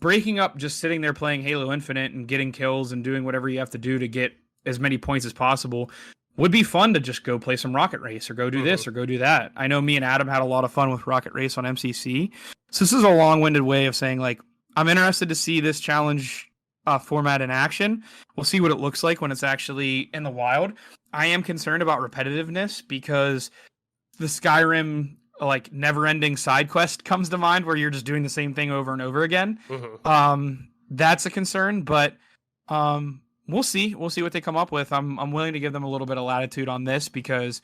breaking up just sitting there playing Halo Infinite and getting kills and doing whatever you have to do to get as many points as possible would be fun to just go play some Rocket Race or go do this or go do that. I know me and Adam had a lot of fun with Rocket Race on MCC. So this is a long-winded way of saying, like, I'm interested to see this challenge format in action. We'll see what it looks like when it's actually in the wild. I am concerned about repetitiveness because the Skyrim, like, never-ending side quest comes to mind where you're just doing the same thing over and over again. That's a concern, but we'll see. We'll see what they come up with. I'm willing to give them a little bit of latitude on this because,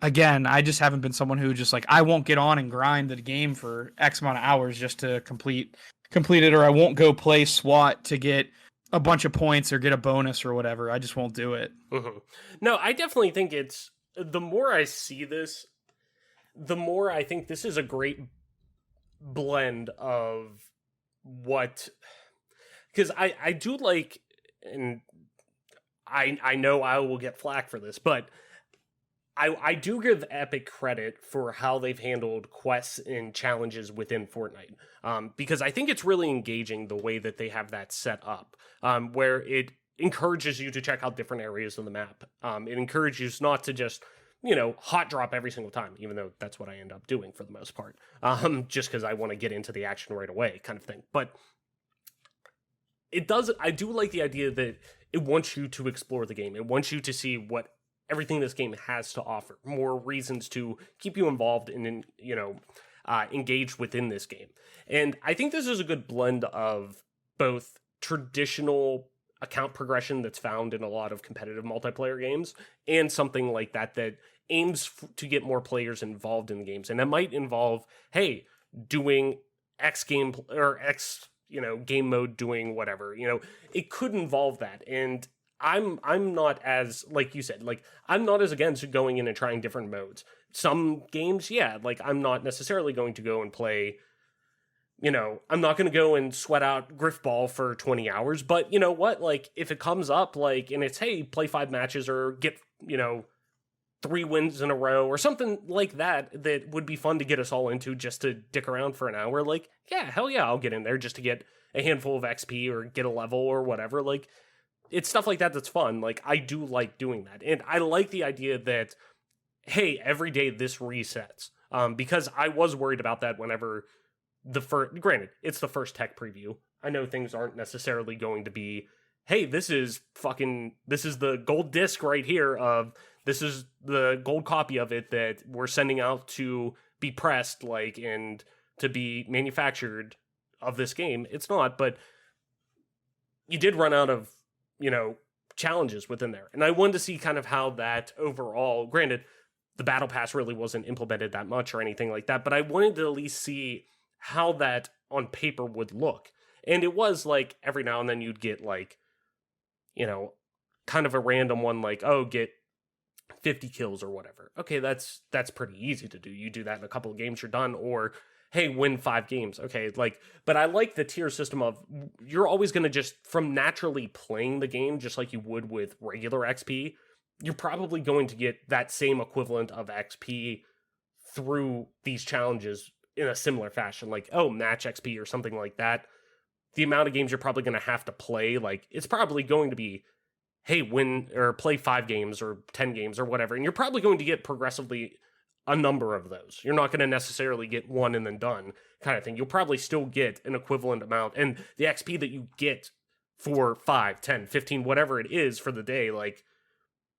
again, I just haven't been someone who just, like, I won't get on and grind the game for X amount of hours just to complete it, or I won't go play SWAT to get a bunch of points or get a bonus or whatever. I just won't do it. No, I definitely think it's, the more I see this, the more I think this is a great blend of what, because I do like, and I know I will get flack for this, but I do give Epic credit for how they've handled quests and challenges within Fortnite, because I think it's really engaging the way that they have that set up, where it encourages you to check out different areas of the map. It encourages you not to just, hot drop every single time, even though that's what I end up doing for the most part, just because I want to get into the action right away kind of thing. But I do like the idea that it wants you to explore the game. It wants you to see what everything this game has to offer, more reasons to keep you involved and engaged within this game. And I think this is a good blend of both traditional account progression that's found in a lot of competitive multiplayer games and something like that aims to get more players involved in the games. And that might involve, hey, doing X game or X, game mode, doing whatever, it could involve that. And I'm not as, like you said, like, I'm not as against going in and trying different modes. Some games, yeah, like, I'm not necessarily going to go and play, I'm not going to go and sweat out Griffball for 20 hours, but you know what, like, if it comes up, like, and it's, hey, play 5 matches or get, 3 wins in a row or something like that would be fun to get us all into just to dick around for an hour, like, yeah, hell yeah, I'll get in there just to get a handful of XP or get a level or whatever, like, it's stuff like that that's fun. Like, I do like doing that. And I like the idea that, hey, every day this resets. Because I was worried about that whenever granted, it's the first tech preview. I know things aren't necessarily going to be, hey, this is the gold disc right here this is the gold copy of it that we're sending out to be pressed, like, and to be manufactured of this game. It's not, but you did run out of challenges within there. And I wanted to see kind of how that overall, granted, the battle pass really wasn't implemented that much or anything like that, but I wanted to at least see how that on paper would look. And it was like every now and then you'd get like, kind of a random one, like, oh, get 50 kills or whatever. Okay, that's pretty easy to do. You do that in a couple of games, you're done. Or, hey, win 5 games. Okay, like, but I like the tier system of you're always going to just, from naturally playing the game, just like you would with regular XP, you're probably going to get that same equivalent of XP through these challenges in a similar fashion. Like, oh, match XP or something like that. The amount of games you're probably going to have to play, like, it's probably going to be, hey, win or play 5 games or 10 games or whatever. And you're probably going to get progressively a number of those. You're not going to necessarily get one and then done kind of thing. You'll probably still get an equivalent amount. And the XP that you get for 5, 10, 15, whatever it is for the day, like,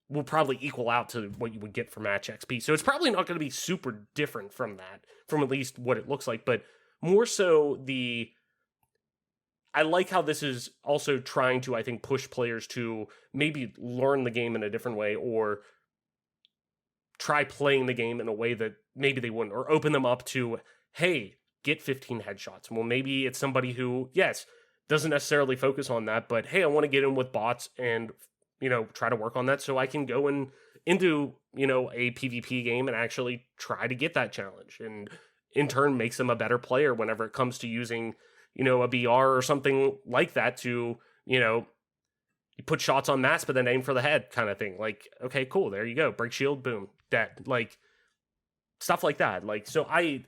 will probably equal out to what you would get for match XP. So it's probably not going to be super different from that, from at least what it looks like. But more so I like how this is also trying to, I think, push players to maybe learn the game in a different way or try playing the game in a way that maybe they wouldn't, or open them up to, hey, get 15 headshots. Well, maybe it's somebody who, yes, doesn't necessarily focus on that, but hey, I want to get in with bots and, try to work on that so I can go into, a PvP game and actually try to get that challenge. And in turn makes them a better player whenever it comes to using, a BR or something like that to, you put shots on mats, but then aim for the head kind of thing. Like, okay, cool. There you go. Break shield, boom, dead. Like, stuff like that. Like, so I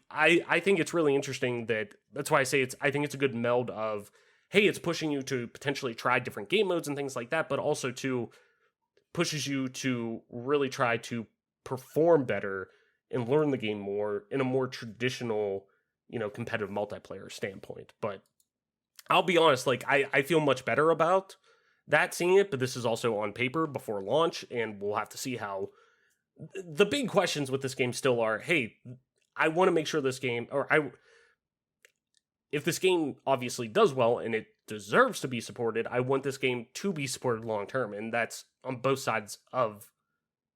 think it's really interesting that's why I say I think it's a good meld of, hey, it's pushing you to potentially try different game modes and things like that, but also to pushes you to really try to perform better and learn the game more in a more traditional, competitive multiplayer standpoint. But I'll be honest, like, I feel much better about that seeing it, but this is also on paper before launch, and we'll have to see how. The big questions with this game still are, hey, I want to make sure this game, if this game obviously does well and it deserves to be supported, I want this game to be supported long term, and that's on both sides of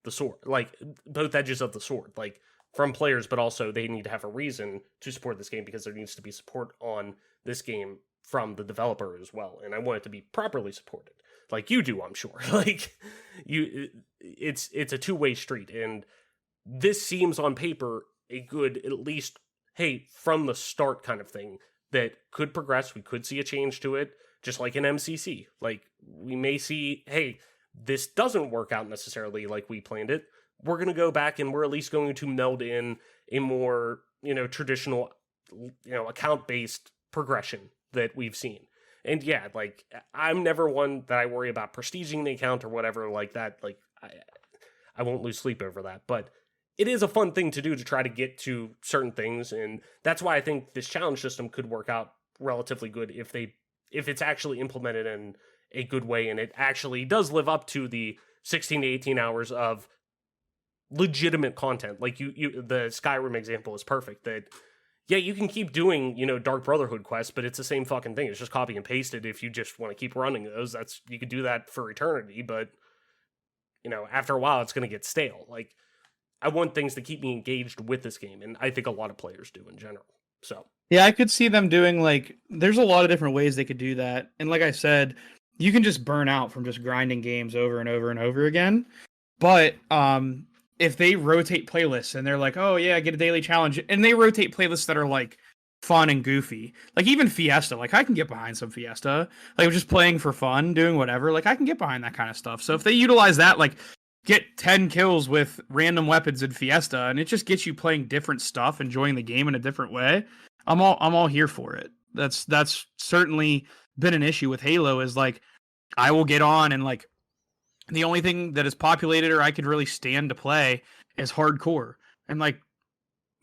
the sword, like both edges of the sword, like from players, but also they need to have a reason to support this game because there needs to be support on this game from the developer as well, and I want it to be properly supported, like you do, I'm sure. Like it's a two-way street, and this seems on paper a good, at least, hey, from the start kind of thing that could progress. We could see a change to it, just like in MCC. Like we may see, hey, this doesn't work out necessarily like we planned it. We're going to go back and we're at least going to meld in a more, traditional, account-based progression that we've seen. And yeah, like, I'm never one that I worry about prestiging the account or whatever like that. Like, I won't lose sleep over that. But it is a fun thing to do to try to get to certain things. And that's why I think this challenge system could work out relatively good if it's actually implemented in a good way and it actually does live up to the 16 to 18 hours of legitimate content. Like the Skyrim example is perfect. That yeah, you can keep doing, Dark Brotherhood quests, but it's the same fucking thing. It's just copy and pasted. If you just want to keep running those, you could do that for eternity, but after a while it's going to get stale. Like, I want things to keep me engaged with this game, and I think a lot of players do in general. So yeah, I could see them doing, like, there's a lot of different ways they could do that. And like I said, you can just burn out from just grinding games over and over and over again. But if they rotate playlists and they're like, oh yeah, get a daily challenge, and they rotate playlists that are like fun and goofy, like even Fiesta, like I can get behind some Fiesta, like just playing for fun, doing whatever, like I can get behind that kind of stuff. So if they utilize that, like get 10 kills with random weapons in Fiesta, and it just gets you playing different stuff, enjoying the game in a different way, I'm all here for it. That's certainly been an issue with Halo, is like I will get on and like the only thing that is populated or I could really stand to play is hardcore. And like,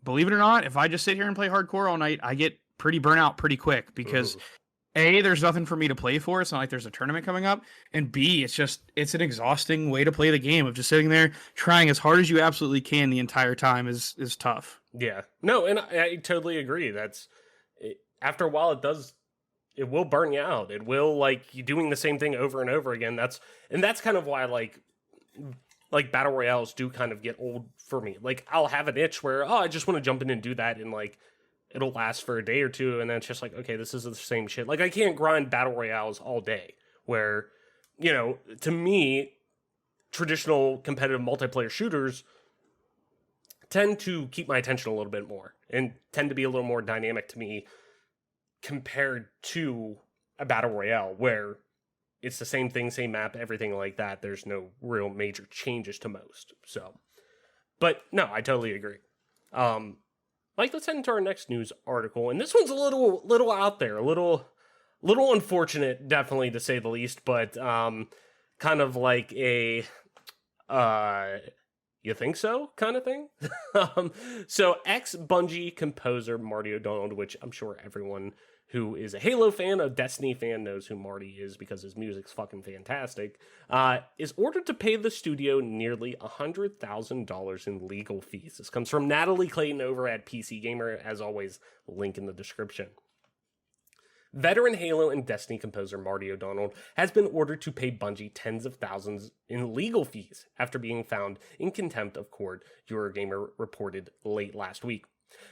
believe it or not, if I just sit here and play hardcore all night, I get pretty burnout pretty quick because A, there's nothing for me to play for. It's not like there's a tournament coming up. And B, it's an exhausting way to play the game of just sitting there trying as hard as you absolutely can the entire time is tough. Yeah. No, and I totally agree. After a while it will burn you out. It will, like, you doing the same thing over and over again. That's kind of why like battle royales do kind of get old for me. Like, I'll have an itch where, I just want to jump in and do that, and like it'll last for a day or two, and then it's just like, okay, this is the same shit. Like, I can't grind battle royales all day, where, to me, traditional competitive multiplayer shooters tend to keep my attention a little bit more and tend to be a little more dynamic to me compared to a battle royale where it's the same thing, same map, everything like that. There's no real major changes to most. So, but no, I totally agree. Mike, let's head into our next news article, and this one's a little out there, a little unfortunate, definitely, to say the least, but kind of like a you think so kind of thing. So ex-Bungie composer Marty O'Donnell, which I'm sure everyone who is a Halo fan, a Destiny fan, knows who Marty is because his music's fucking fantastic, is ordered to pay the studio nearly $100,000 in legal fees. This comes from Natalie Clayton over at PC Gamer. As always, link in the description. Veteran Halo and Destiny composer Marty O'Donnell has been ordered to pay Bungie tens of thousands in legal fees after being found in contempt of court, Eurogamer reported late last week.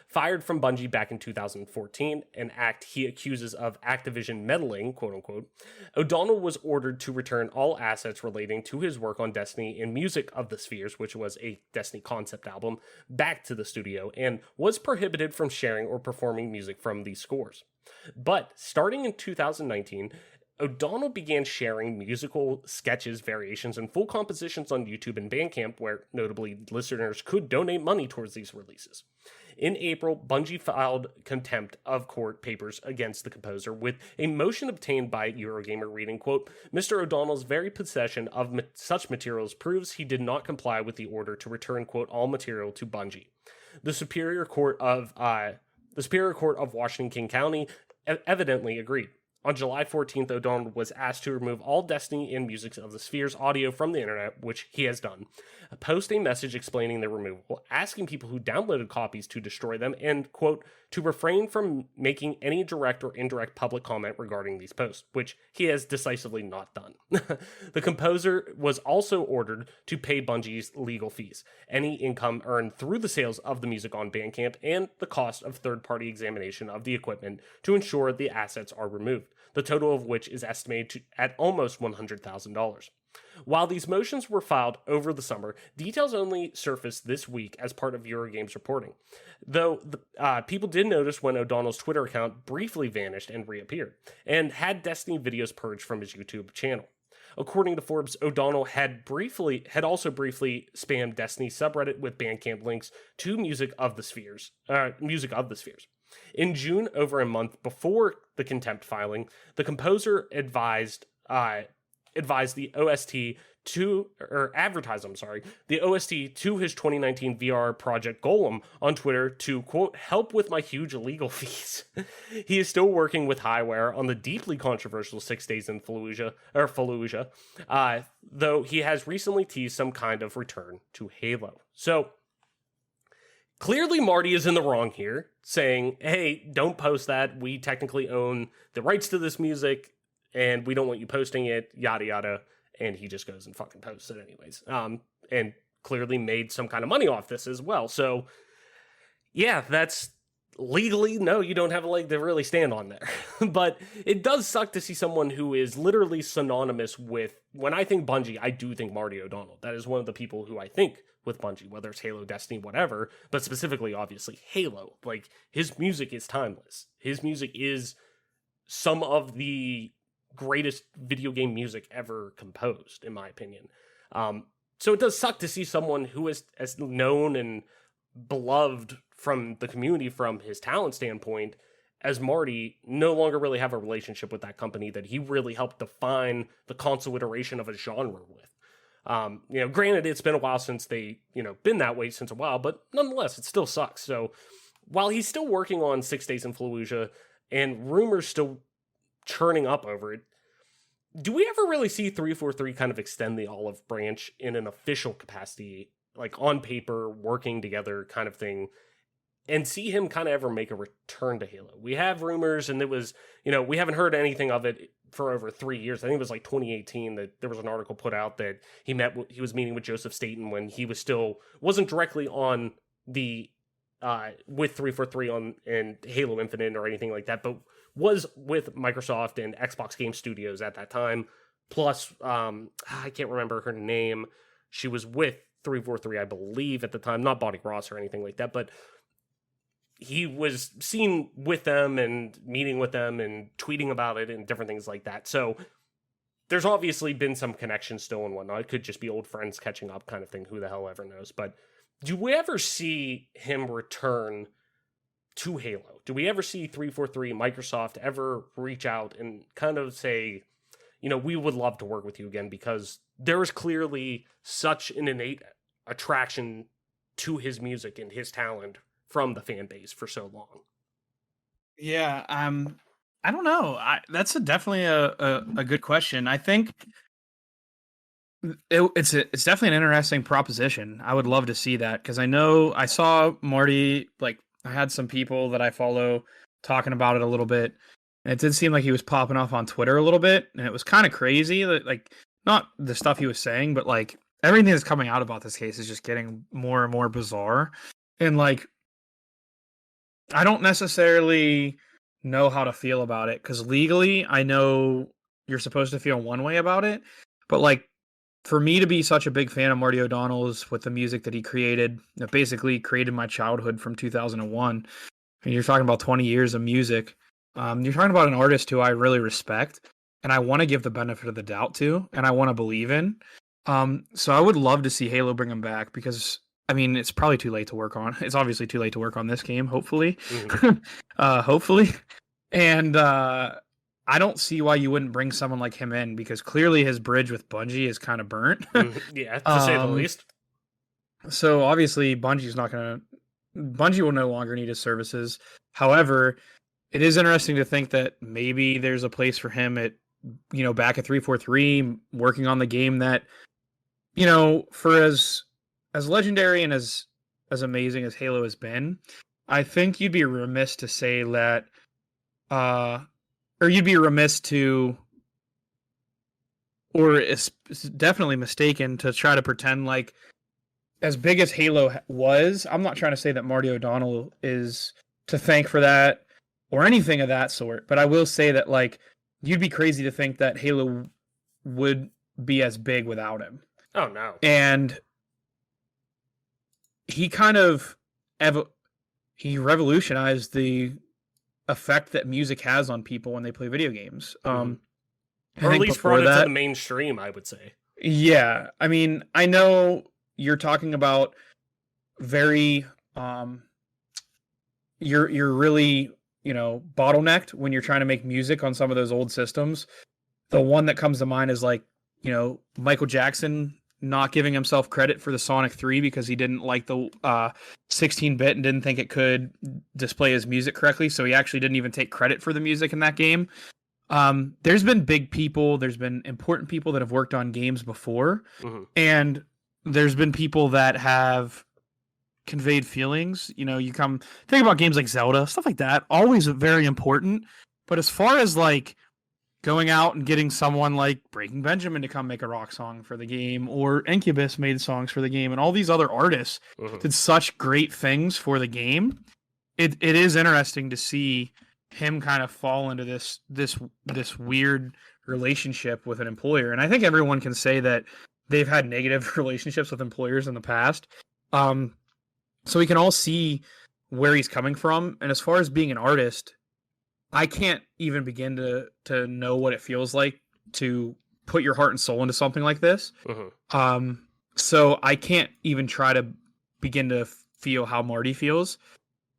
Fired from Bungie back in 2014, an act he accuses of Activision meddling, quote-unquote, O'Donnell was ordered to return all assets relating to his work on Destiny and Music of the Spheres, which was a Destiny concept album, back to the studio, and was prohibited from sharing or performing music from these scores. But starting in 2019, O'Donnell began sharing musical sketches, variations, and full compositions on YouTube and Bandcamp, where notably listeners could donate money towards these releases. In April, Bungie filed contempt of court papers against the composer, with a motion obtained by Eurogamer reading, quote, Mr. O'Donnell's very possession of such materials proves he did not comply with the order to return, quote, all material to Bungie. The Superior Court of Washington King County evidently agreed. On July 14th, O'Donnell was asked to remove all Destiny and Music of the Spheres audio from the internet, which he has done. Post a message explaining their removal, asking people who downloaded copies to destroy them, and, quote, to refrain from making any direct or indirect public comment regarding these posts, which he has decisively not done. The composer was also ordered to pay Bungie's legal fees, any income earned through the sales of the music on Bandcamp, and the cost of third-party examination of the equipment to ensure the assets are removed, the total of which is estimated at almost $100,000. While these motions were filed over the summer, details only surfaced this week as part of Eurogame's reporting, though people did notice when O'Donnell's Twitter account briefly vanished and reappeared, and had Destiny videos purged from his YouTube channel. According to Forbes, O'Donnell had also briefly spammed Destiny's subreddit with Bandcamp links to Music of the Spheres. In June, over a month before the contempt filing, the composer advertised the OST to his 2019 VR project Golem on Twitter to, quote, help with my huge legal fees. He is still working with Highware on the deeply controversial 6 Days in Fallujah, though he has recently teased some kind of return to Halo. So, clearly Marty is in the wrong here, saying, hey, don't post that. We technically own the rights to this music, and we don't want you posting it, yada, yada. And he just goes and fucking posts it anyways. And clearly made some kind of money off this as well. So, yeah, that's legally, no, you don't have a leg to really stand on there. But it does suck to see someone who is literally synonymous with, when I think Bungie, I do think Marty O'Donnell. That is one of the people who I think with Bungie, whether it's Halo, Destiny, whatever, but specifically, obviously, Halo. Like, his music is timeless. His music is some of the greatest video game music ever composed, in my opinion. So it does suck to see someone who is as known and beloved from the community from his talent standpoint as Marty no longer really have a relationship with that company that he really helped define the console iteration of a genre with. Granted, it's been a while since they, been that way since a while, but nonetheless, it still sucks. So while he's still working on 6 Days in Fallujah and rumors still churning up over it, do we ever really see 343 kind of extend the olive branch in an official capacity, like on paper, working together kind of thing, and see him kind of ever make a return to Halo? We have rumors, and it was, we haven't heard anything of it for over 3 years. I think it was like 2018 that there was an article put out that he was meeting with Joseph Staten when he wasn't directly on the with 343 and Halo Infinite or anything like that, but was with Microsoft and Xbox Game Studios at that time. Plus, I can't remember her name. She was with 343, I believe, at the time. Not Bonnie Ross or anything like that, but he was seen with them and meeting with them and tweeting about it and different things like that. So there's obviously been some connection still and whatnot. It could just be old friends catching up kind of thing. Who the hell ever knows? But do we ever see him return to Halo? Do we ever see 343, Microsoft, ever reach out and kind of say, we would love to work with you again, because there is clearly such an innate attraction to his music and his talent from the fan base for so long? Yeah, I don't know. That's definitely a good question. I think it's definitely an interesting proposition. I would love to see that, because I saw Marty, like, I had some people that I follow talking about it a little bit, and it did seem like he was popping off on Twitter a little bit, and it was kind of crazy that, like, not the stuff he was saying, but like everything that's coming out about this case is just getting more and more bizarre. And like, I don't necessarily know how to feel about it, because legally I know you're supposed to feel one way about it, but like, for me to be such a big fan of Marty O'Donnell's with the music that he created, that basically created my childhood from 2001, and you're talking about 20 years of music, you're talking about an artist who I really respect, and I want to give the benefit of the doubt to, and I want to believe in. So I would love to see Halo bring him back, because I mean, it's probably too late to work on. It's obviously too late to work on this game. Hopefully, Mhm. hopefully, and I don't see why you wouldn't bring someone like him in because clearly his bridge with Bungie is kind of burnt. Yeah, to say the least. So obviously, Bungie will no longer need his services. However, it is interesting to think that maybe there's a place for him at back at 343 working on the game that for as legendary and as amazing as Halo has been, I think you'd be remiss to say that or you'd be remiss to or is definitely mistaken to try to pretend like as big as Halo was, I'm not trying to say that Marty O'Donnell is to thank for that or anything of that sort, but I will say that like you'd be crazy to think that Halo would be as big without him. Oh no. And he kind of he revolutionized the effect that music has on people when they play video games. Mhm. I Or at think least before brought it to that, the mainstream, I would say. yeah. I mean, I know you're talking about very you're really, bottlenecked when you're trying to make music on some of those old systems. The one that comes to mind is like, Michael Jackson not giving himself credit for the Sonic 3 because he didn't like the 16-bit and didn't think it could display his music correctly, so he actually didn't even take credit for the music in that game. There's been big people, there's been important people that have worked on games before, and there's been people that have conveyed feelings. You come think about games like Zelda, stuff like that, always very important. But as far as like going out and getting someone like Breaking Benjamin to come make a rock song for the game, or Incubus made songs for the game, and all these other artists did such great things for the game, it is interesting to see him kind of fall into this weird relationship with an employer. And I think everyone can say that they've had negative relationships with employers in the past. So we can all see where he's coming from. And as far as being an artist, I can't even begin to know what it feels like to put your heart and soul into something like this. So I can't even try to begin to feel how Marty feels.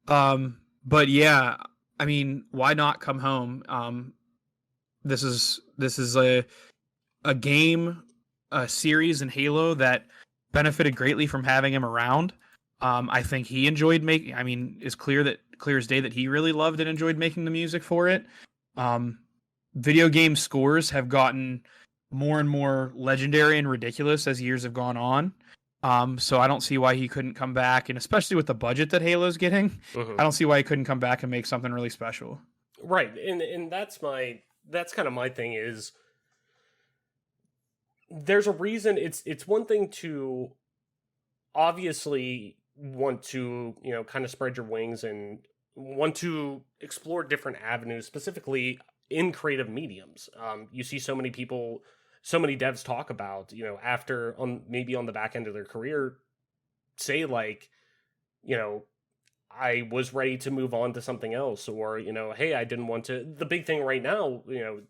But yeah, I mean, why not come home? This is a game, a series in Halo that benefited greatly from having him around. I think he enjoyed making. I mean, it's clear as day that he really loved and enjoyed making the music for it. Video game scores have gotten more and more legendary and ridiculous as years have gone on. So I don't see why he couldn't come back, and especially with the budget that Halo's getting, I don't see why he couldn't come back and make something really special. Right, and that's kind of my thing is there's a reason. It's one thing to obviously want to kind of spread your wings and want to explore different avenues, specifically in creative mediums. You see so many people, so many devs talk about after maybe on the back end of their career say like I was ready to move on to something else, or hey, I didn't want to. The big thing right now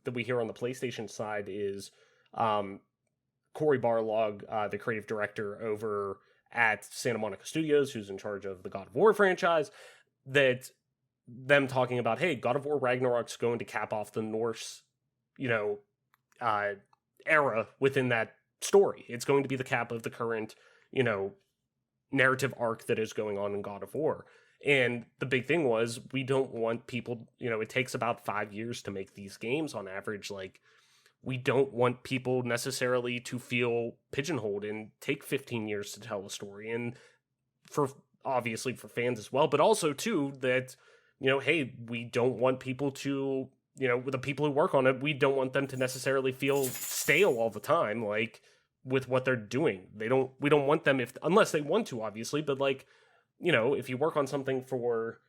that we hear on the PlayStation side is Cory Barlog, the creative director over at Santa Monica Studios, who's in charge of the God of War franchise, that them talking about, hey, God of War Ragnarok's going to cap off the Norse, era within that story. It's going to be the cap of the current, narrative arc that is going on in God of War. And the big thing was, we don't want people, it takes about 5 years to make these games on average. Like, we don't want people necessarily to feel pigeonholed and take 15 years to tell a story. And obviously for fans as well, but also too that, hey, we don't want people to, the people who work on it, we don't want them to necessarily feel stale all the time, like with what they're doing. We don't want them unless they want to, obviously, but like, if you work on something for,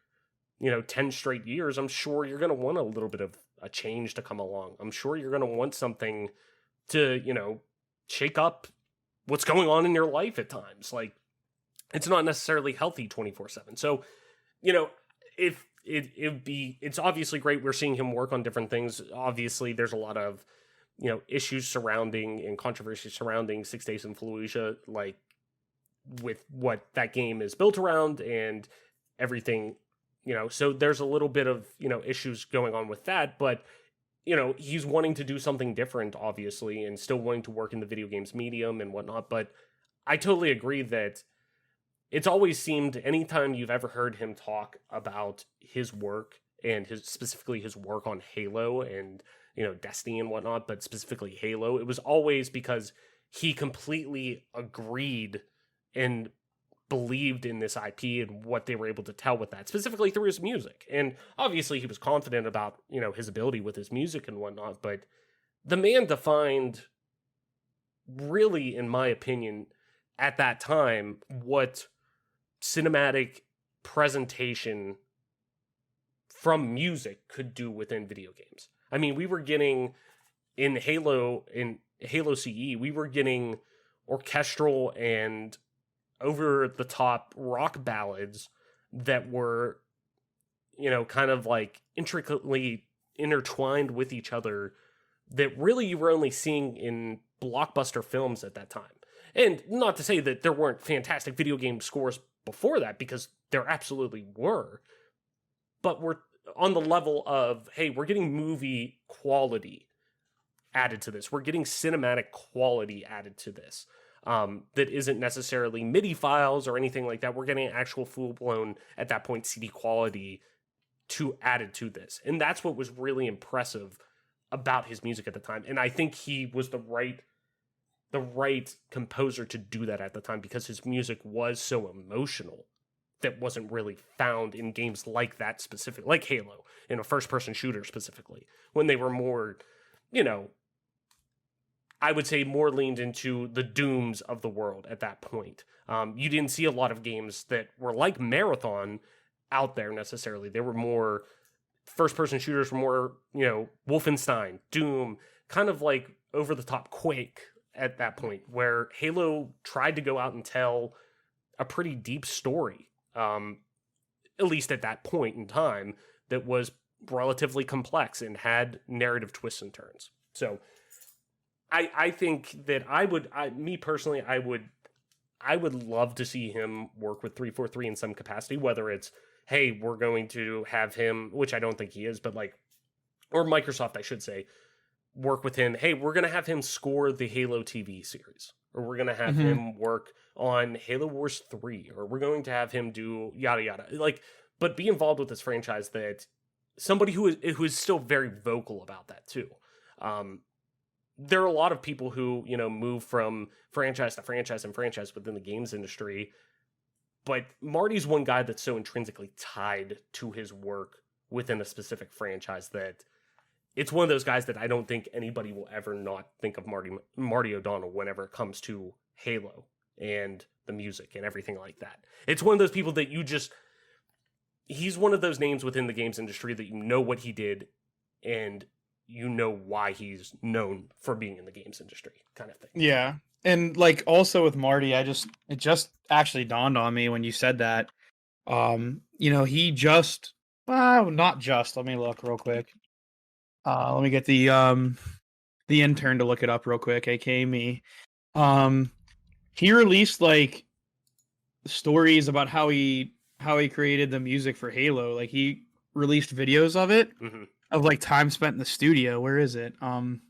10 straight years, I'm sure you're going to want a little bit of a change to come along. I'm sure you're going to want something to, shake up what's going on in your life at times. Like, it's not necessarily healthy 24/7. So, if it's obviously great we're seeing him work on different things. Obviously, there's a lot of, issues surrounding and controversy surrounding 6 Days in Fallujah. Like, with what that game is built around and everything, so there's a little bit of, issues going on with that, but he's wanting to do something different, obviously, and still wanting to work in the video games medium and whatnot. But I totally agree that it's always seemed, anytime you've ever heard him talk about his work and specifically his work on Halo and, Destiny and whatnot, but specifically Halo, it was always because he completely agreed and believed in this IP and what they were able to tell with that, specifically through his music. And obviously he was confident about, his ability with his music and whatnot, but the man defined, really, in my opinion, at that time, what cinematic presentation from music could do within video games. I mean, we were getting in Halo CE, we were getting orchestral and over-the-top rock ballads that were, kind of like intricately intertwined with each other that really you were only seeing in blockbuster films at that time. And not to say that there weren't fantastic video game scores before that, because there absolutely were. But we're on the level of, hey, we're getting movie quality added to this. We're getting cinematic quality added to this. That isn't necessarily MIDI files or anything like that. We're getting actual full-blown, at that point, CD quality added to this. And that's what was really impressive about his music at the time. And I think he was the right composer to do that at the time, because his music was so emotional that wasn't really found in games like that specific, like Halo, in a first-person shooter specifically, when they were more, I would say more leaned into the Dooms of the world at that point. You didn't see a lot of games that were like Marathon out there necessarily. They were more first-person shooters, were more, Wolfenstein, Doom, kind of like over-the-top Quake at that point, where Halo tried to go out and tell a pretty deep story, at least at that point in time, that was relatively complex and had narrative twists and turns. So I think that I would love to see him work with 343 in some capacity, whether it's, hey, we're going to have him, which I don't think he is, but or Microsoft, I should say, work with him. Hey, we're going to have him score the Halo TV series, or we're going to have him work on Halo Wars 3, or we're going to have him do yada yada. But be involved with this franchise, that somebody who is still very vocal about that too. There are a lot of people who, move from franchise to franchise and franchise within the games industry. But Marty's one guy that's so intrinsically tied to his work within a specific franchise that it's one of those guys that I don't think anybody will ever not think of Marty O'Donnell whenever it comes to Halo and the music and everything like that. It's one of those people that he's one of those names within the games industry that what he did, and why he's known for being in the games industry, kind of thing. Yeah. And also with Marty, it just actually dawned on me when you said that. He just, not just, let me look real quick. Let me get the intern to look it up real quick, aka me. He released stories about how he created the music for Halo. He released videos of it. Mm-hmm. Of time spent in the studio. Where is it? Unless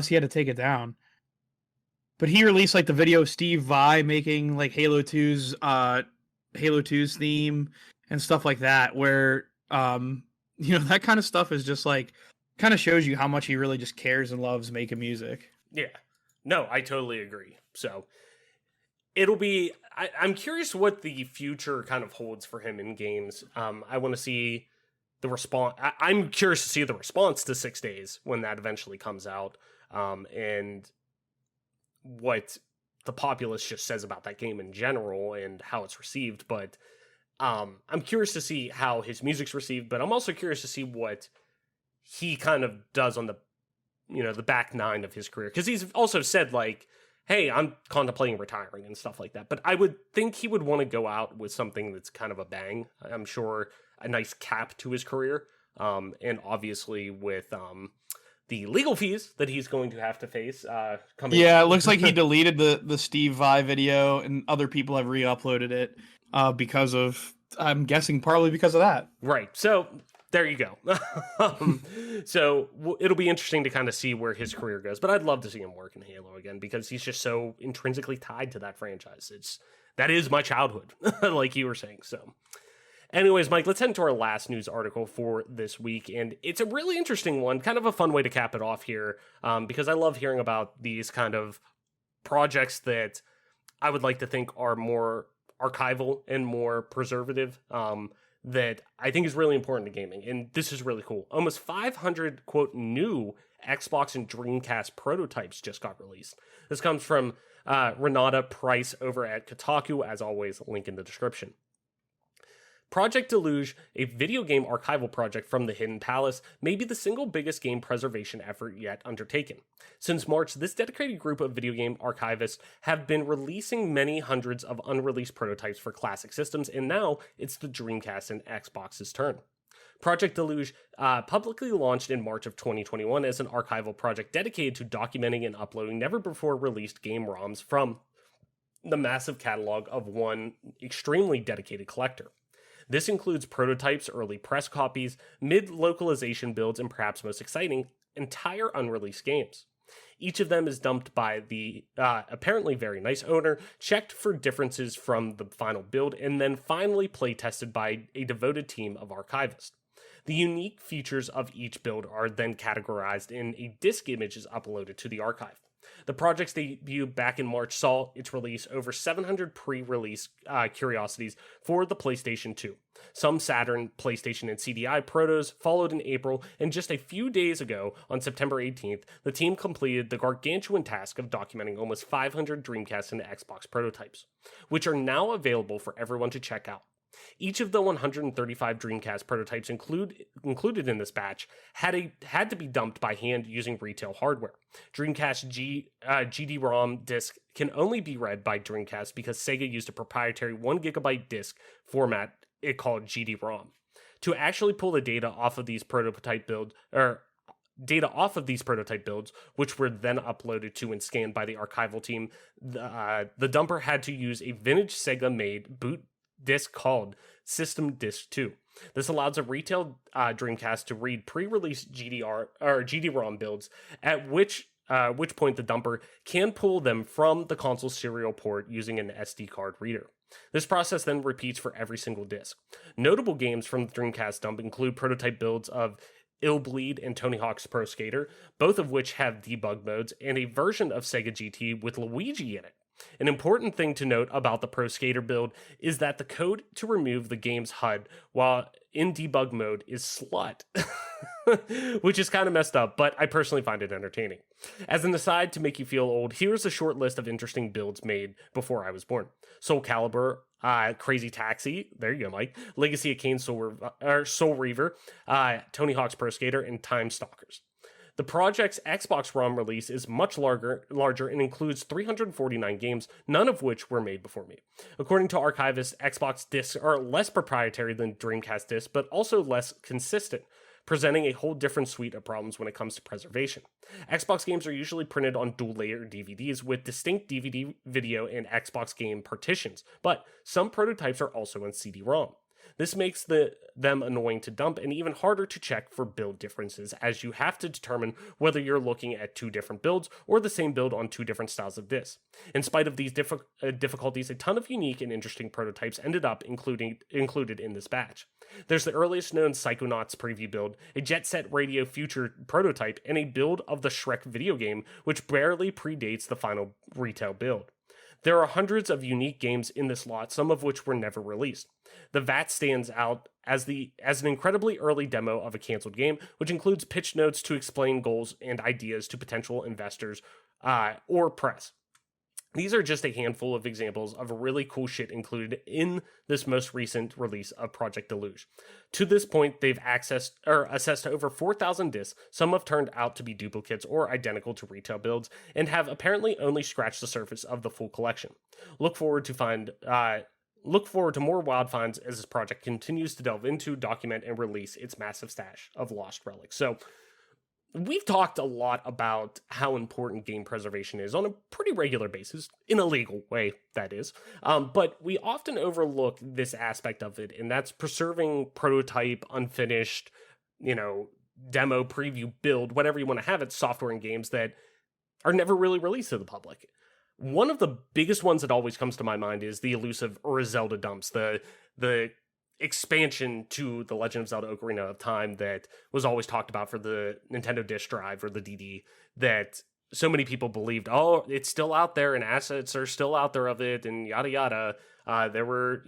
he had to take it down. But he released the video of Steve Vai making Halo 2's theme and stuff like that, where that kind of stuff is just kind of shows you how much he really just cares and loves making music. Yeah. No, I totally agree. So it'll be, I'm curious what the future kind of holds for him in games. I want to see the response. I'm curious to see the response to 6 Days when that eventually comes out, and what the populace just says about that game in general and how it's received. But I'm curious to see how his music's received, but I'm also curious to see what he kind of does on the, the back nine of his career. Because he's also said hey, I'm contemplating retiring and stuff like that. But I would think he would want to go out with something that's kind of a bang. I'm sure a nice cap to his career. And obviously with the legal fees that he's going to have to face coming. Yeah, it looks like he deleted the Steve Vai video, and other people have re-uploaded it because of, I'm guessing, partly because of that. Right. So there you go. It'll be interesting to kind of see where his career goes. But I'd love to see him work in Halo again because he's just so intrinsically tied to that franchise. That is my childhood, like you were saying. So anyways, Mike, let's head into our last news article for this week. And it's a really interesting one, kind of a fun way to cap it off here, because I love hearing about these kind of projects that I would like to think are more archival and more preservative, that I think is really important to gaming. And this is really cool. Almost 500, quote, new Xbox and Dreamcast prototypes just got released. This comes from Renata Price over at Kotaku. As always, link in the description. Project Deluge, a video game archival project from the Hidden Palace, may be the single biggest game preservation effort yet undertaken. Since March, this dedicated group of video game archivists have been releasing many hundreds of unreleased prototypes for classic systems, and now it's the Dreamcast and Xbox's turn. Project Deluge publicly launched in March of 2021 as an archival project dedicated to documenting and uploading never-before-released game ROMs from the massive catalog of one extremely dedicated collector. This includes prototypes, early press copies, mid-localization builds, and perhaps most exciting, entire unreleased games. Each of them is dumped by the apparently very nice owner, checked for differences from the final build, and then finally play-tested by a devoted team of archivists. The unique features of each build are then categorized in a disk image is uploaded to the archive. The project's debut back in March saw its release over 700 pre-release curiosities for the PlayStation 2. Some Saturn, PlayStation, and CDI protos followed in April, and just a few days ago, on September 18th, the team completed the gargantuan task of documenting almost 500 Dreamcast and Xbox prototypes, which are now available for everyone to check out. Each of the 135 Dreamcast prototypes included in this batch had to be dumped by hand using retail hardware. Dreamcast GD-ROM disc can only be read by Dreamcast because Sega used a proprietary 1GB disc format it called GD-ROM. To actually pull the data off of these prototype builds, which were then uploaded to and scanned by the archival team, the dumper had to use a vintage Sega-made boot disc called System Disc 2. This allows a retail Dreamcast to read pre-release GD-ROM builds, at which point the dumper can pull them from the console serial port using an SD card reader. This process then repeats for every single disc. Notable games from the Dreamcast dump include prototype builds of Ill Bleed and Tony Hawk's Pro Skater, both of which have debug modes, and a version of Sega GT with Luigi in it. An important thing to note about the Pro Skater build is that the code to remove the game's HUD while in debug mode is slut, which is kind of messed up, but I personally find it entertaining. As an aside to make you feel old, here's a short list of interesting builds made before I was born. Soul Calibur, Crazy Taxi, there you go, Mike, Legacy of Kain, Soul Reaver, Tony Hawk's Pro Skater, and Time Stalkers. The project's Xbox ROM release is much larger and includes 349 games, none of which were made before me. According to archivists, Xbox discs are less proprietary than Dreamcast discs, but also less consistent, presenting a whole different suite of problems when it comes to preservation. Xbox games are usually printed on dual-layer DVDs with distinct DVD, video, and Xbox game partitions, but some prototypes are also on CD-ROM. This makes them annoying to dump and even harder to check for build differences, as you have to determine whether you're looking at two different builds or the same build on two different styles of disc. In spite of these difficulties, a ton of unique and interesting prototypes ended up included in this batch. There's the earliest known Psychonauts preview build, a Jet Set Radio Future prototype, and a build of the Shrek video game, which barely predates the final retail build. There are hundreds of unique games in this lot, some of which were never released. The VAT stands out as an incredibly early demo of a canceled game, which includes pitch notes to explain goals and ideas to potential investors or press. These are just a handful of examples of really cool shit included in this most recent release of Project Deluge. To this point, they've assessed over 4,000 discs. Some have turned out to be duplicates or identical to retail builds, and have apparently only scratched the surface of the full collection. Look forward to more wild finds as this project continues to delve into, document, and release its massive stash of lost relics. So, we've talked a lot about how important game preservation is on a pretty regular basis, in a legal way, that is. But we often overlook this aspect of it, and that's preserving prototype, unfinished, demo, preview, build, whatever you want to have it, software and games that are never really released to the public. One of the biggest ones that always comes to my mind is the elusive Zelda dumps, the expansion to The Legend of Zelda Ocarina of Time that was always talked about for the Nintendo disk drive or the DD, that so many people believed, oh, it's still out there and assets are still out there of it and yada yada. There were,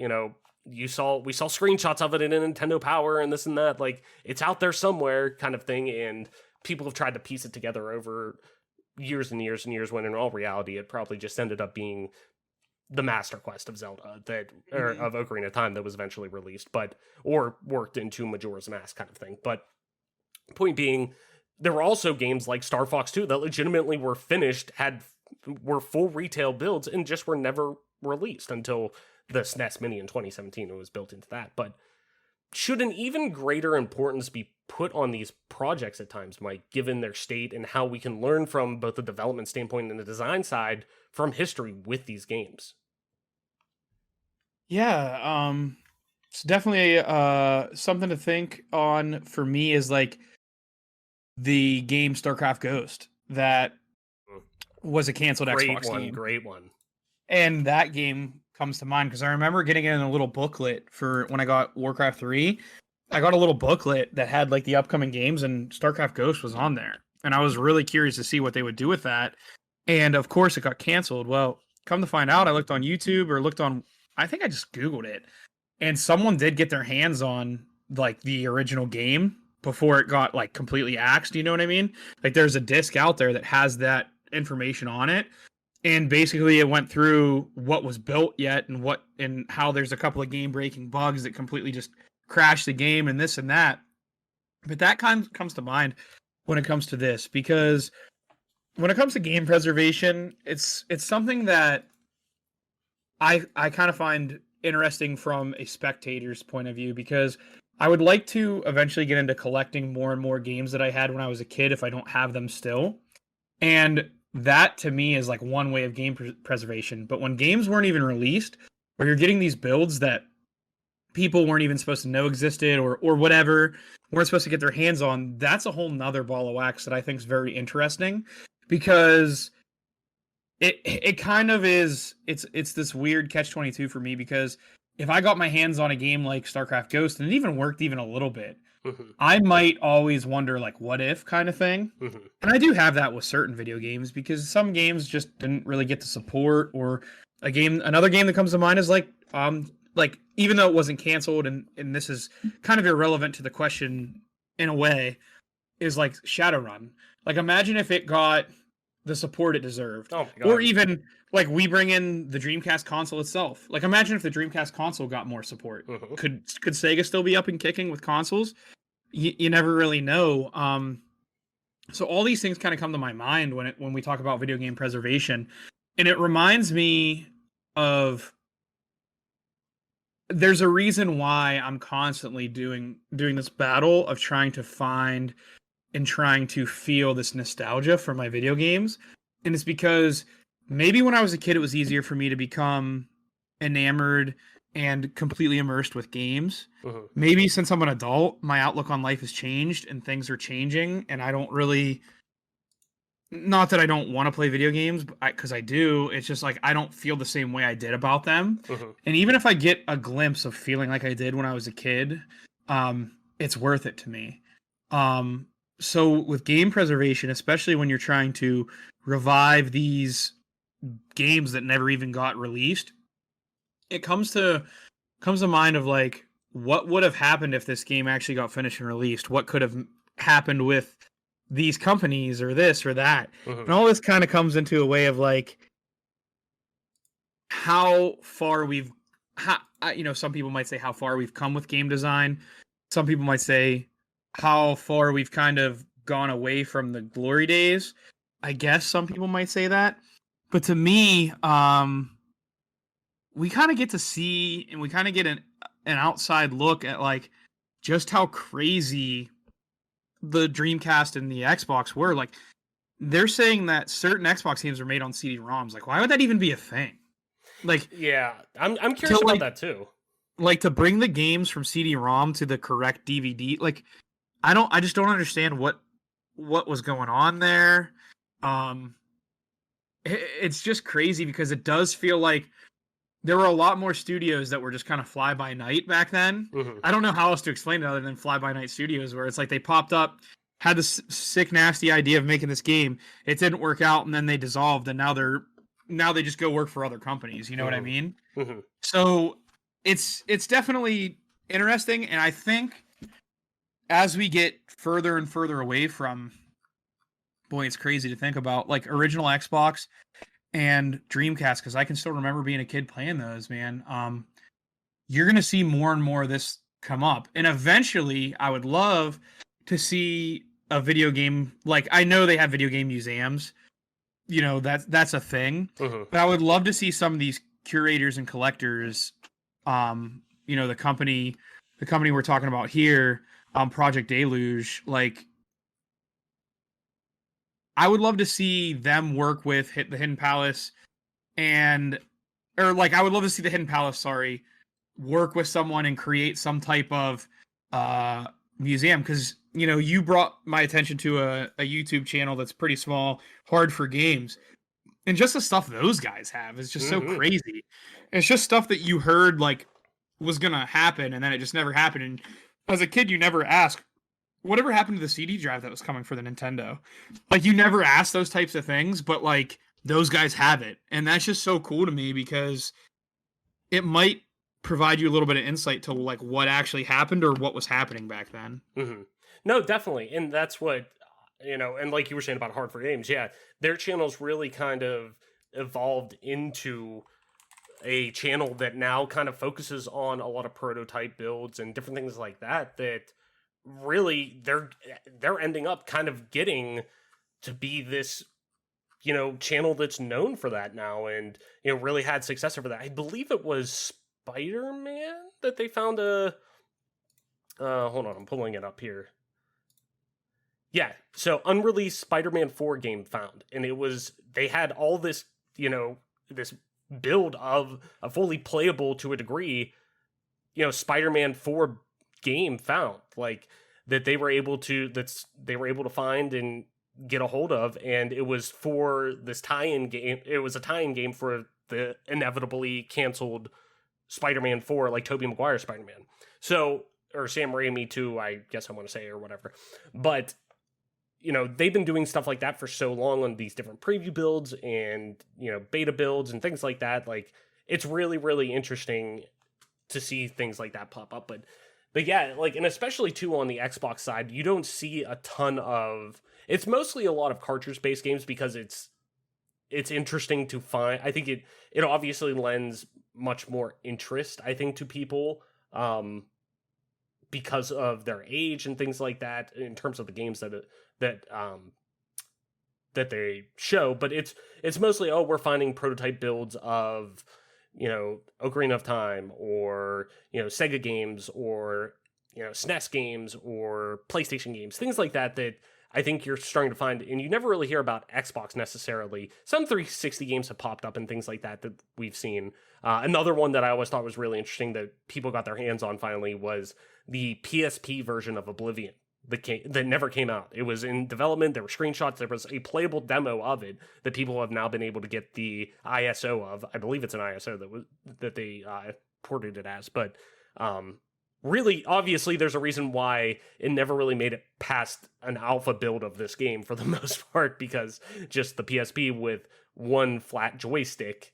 we saw screenshots of it in a Nintendo Power and this and that, like it's out there somewhere kind of thing. And people have tried to piece it together over years and years and years, when in all reality, it probably just ended up being the Master Quest of Zelda or of Ocarina of Time that was eventually released, or worked into Majora's Mask kind of thing. But point being, there were also games like Star Fox 2 that legitimately were finished, were full retail builds, and just were never released until the SNES Mini in 2017. It was built into that. But should an even greater importance be put on these projects at times, Mike, given their state and how we can learn from both the development standpoint and the design side from history with these games? Yeah, it's definitely something to think on for me is like the game StarCraft Ghost that was a canceled Xbox game. Great one. And that game comes to mind because I remember getting it in a little booklet for when I got Warcraft 3. I got a little booklet that had like the upcoming games, and StarCraft Ghost was on there. And I was really curious to see what they would do with that. And of course it got canceled. Well, come to find out, I looked on YouTube I think I just Googled it, and someone did get their hands on like the original game before it got like completely axed. You know what I mean? Like there's a disc out there that has that information on it. And basically it went through what was built yet and how there's a couple of game breaking bugs that completely just crashed the game and this and that. But that kind of comes to mind when it comes to this, because when it comes to game preservation, it's something that I kind of find interesting from a spectator's point of view, because I would like to eventually get into collecting more and more games that I had when I was a kid if I don't have them still. And that to me is like one way of game preservation. But when games weren't even released, or you're getting these builds that people weren't even supposed to know existed or whatever, weren't supposed to get their hands on, that's a whole nother ball of wax that I think is very interesting, because it kind of is, it's this weird catch-22 for me, because if I got my hands on a game like StarCraft Ghost and it even worked even a little bit, I might always wonder, like, what if kind of thing. And I do have that with certain video games, because some games just didn't really get the support, or another game that comes to mind is like even though it wasn't canceled, and this is kind of irrelevant to the question in a way, is like Shadowrun. Like, imagine if it got the support it deserved. Oh my God. Or even like we bring in the Dreamcast console itself. Like, imagine if the Dreamcast console got more support. Could Sega still be up and kicking with consoles? You never really know. So all these things kind of come to my mind when we talk about video game preservation, and it reminds me of, there's a reason why I'm constantly doing this battle of trying to find and trying to feel this nostalgia for my video games. And it's because maybe when I was a kid, it was easier for me to become enamored and completely immersed with games. Maybe since I'm an adult, my outlook on life has changed and things are changing, and I don't really, not that I don't want to play video games, because I do. It's just like I don't feel the same way I did about them. And even if I get a glimpse of feeling like I did when I was a kid, it's worth it to me. So with game preservation, especially when you're trying to revive these games that never even got released, it comes to mind of like, what would have happened if this game actually got finished and released? What could have happened with these companies or this or that? And all this kind of comes into a way of like how far some people might say how far we've come with game design. Some people might say how far we've kind of gone away from the glory days. I guess some people might say that. But to me, we kind of get to see, and we kind of get an outside look at like just how crazy the Dreamcast and the Xbox were. Like, they're saying that certain Xbox games are made on CD-ROMs. Like, why would that even be a thing? Like, Yeah, I'm curious about that too. Like, to bring the games from CD-ROM to the correct DVD. Like, I just don't understand what was going on there. It's just crazy because it does feel like there were a lot more studios that were just kind of fly by night back then. Mm-hmm. I don't know how else to explain it other than fly by night studios, where it's like they popped up, had this sick, nasty idea of making this game. It didn't work out, and then they dissolved, and now they just go work for other companies. You know what I mean? Mm-hmm. So it's definitely interesting, and I think as we get further and further away from, boy, it's crazy to think about, like, original Xbox and Dreamcast, because I can still remember being a kid playing those, man. You're going to see more and more of this come up. And eventually, I would love to see a video game, like, I know they have video game museums, you know, that's a thing. Mm-hmm. But I would love to see some of these curators and collectors, you know, the company we're talking about here, Project Deluge, like, I would love to see them work with the Hidden Palace I would love to see the Hidden Palace, work with someone and create some type of museum. Because, you know, you brought my attention to a YouTube channel that's pretty small, Hard for Games. And just the stuff those guys have is just so crazy. It's just stuff that you heard, like, was going to happen, and then it just never happened. And as a kid, you never ask, whatever happened to the CD drive that was coming for the Nintendo? Like, you never ask those types of things, but, like, those guys have it. And that's just so cool to me because it might provide you a little bit of insight to, like, what actually happened or what was happening back then. Mm-hmm. No, definitely. And that's what, you know, and like you were saying about Hard for Games, yeah, their channel's really kind of evolved into a channel that now kind of focuses on a lot of prototype builds and different things like that really they're ending up kind of getting to be this, you know, channel that's known for that now, and, you know, really had success over that. I believe it was Spider-Man that they found a hold on, I'm pulling it up here. Yeah, so Unreleased Spider-Man 4 game found, and they had all this, you know, this build of a fully playable, to a degree, you know, Spider-Man 4 game found, like, that they were able to find and get a hold of, and it was for this tie-in game. It was a tie-in game for the inevitably canceled Spider-Man 4, like Tobey Maguire Spider-Man. So, or Sam Raimi too, I guess I want to say, or whatever. But, you know, they've been doing stuff like that for so long on these different preview builds and, you know, beta builds and things like that. Like, it's really, really interesting to see things like that pop up. But yeah, like, and especially too on the Xbox side, you don't see a ton of, it's mostly a lot of cartridge-based games because it's interesting to find. I think it obviously lends much more interest, I think, to people, because of their age and things like that, in terms of the games that they show. But it's mostly, we're finding prototype builds of, you know, Ocarina of Time, or, you know, Sega games, or, you know, SNES games, or PlayStation games, things like that I think you're starting to find, and you never really hear about Xbox necessarily. Some 360 games have popped up and things like that we've seen. Another one that I always thought was really interesting that people got their hands on finally was the PSP version of Oblivion that never came out. It was in development. There were screenshots. There was a playable demo of it that people have now been able to get the ISO of. I believe it's an ISO that they ported it as. But really, obviously, there's a reason why it never really made it past an alpha build of this game for the most part, because just the PSP with one flat joystick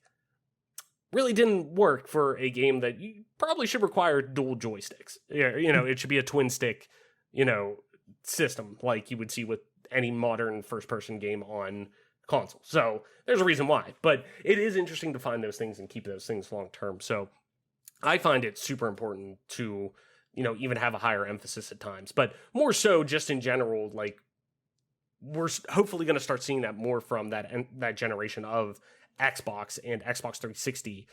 really didn't work for a game that you probably should require dual joysticks. You know, it should be a twin stick, you know, system like you would see with any modern first-person game on console. So there's a reason why. But it is interesting to find those things and keep those things long-term. So I find it super important to, you know, even have a higher emphasis at times. But more so just in general, like, we're hopefully going to start seeing that more from that generation of Xbox and Xbox 360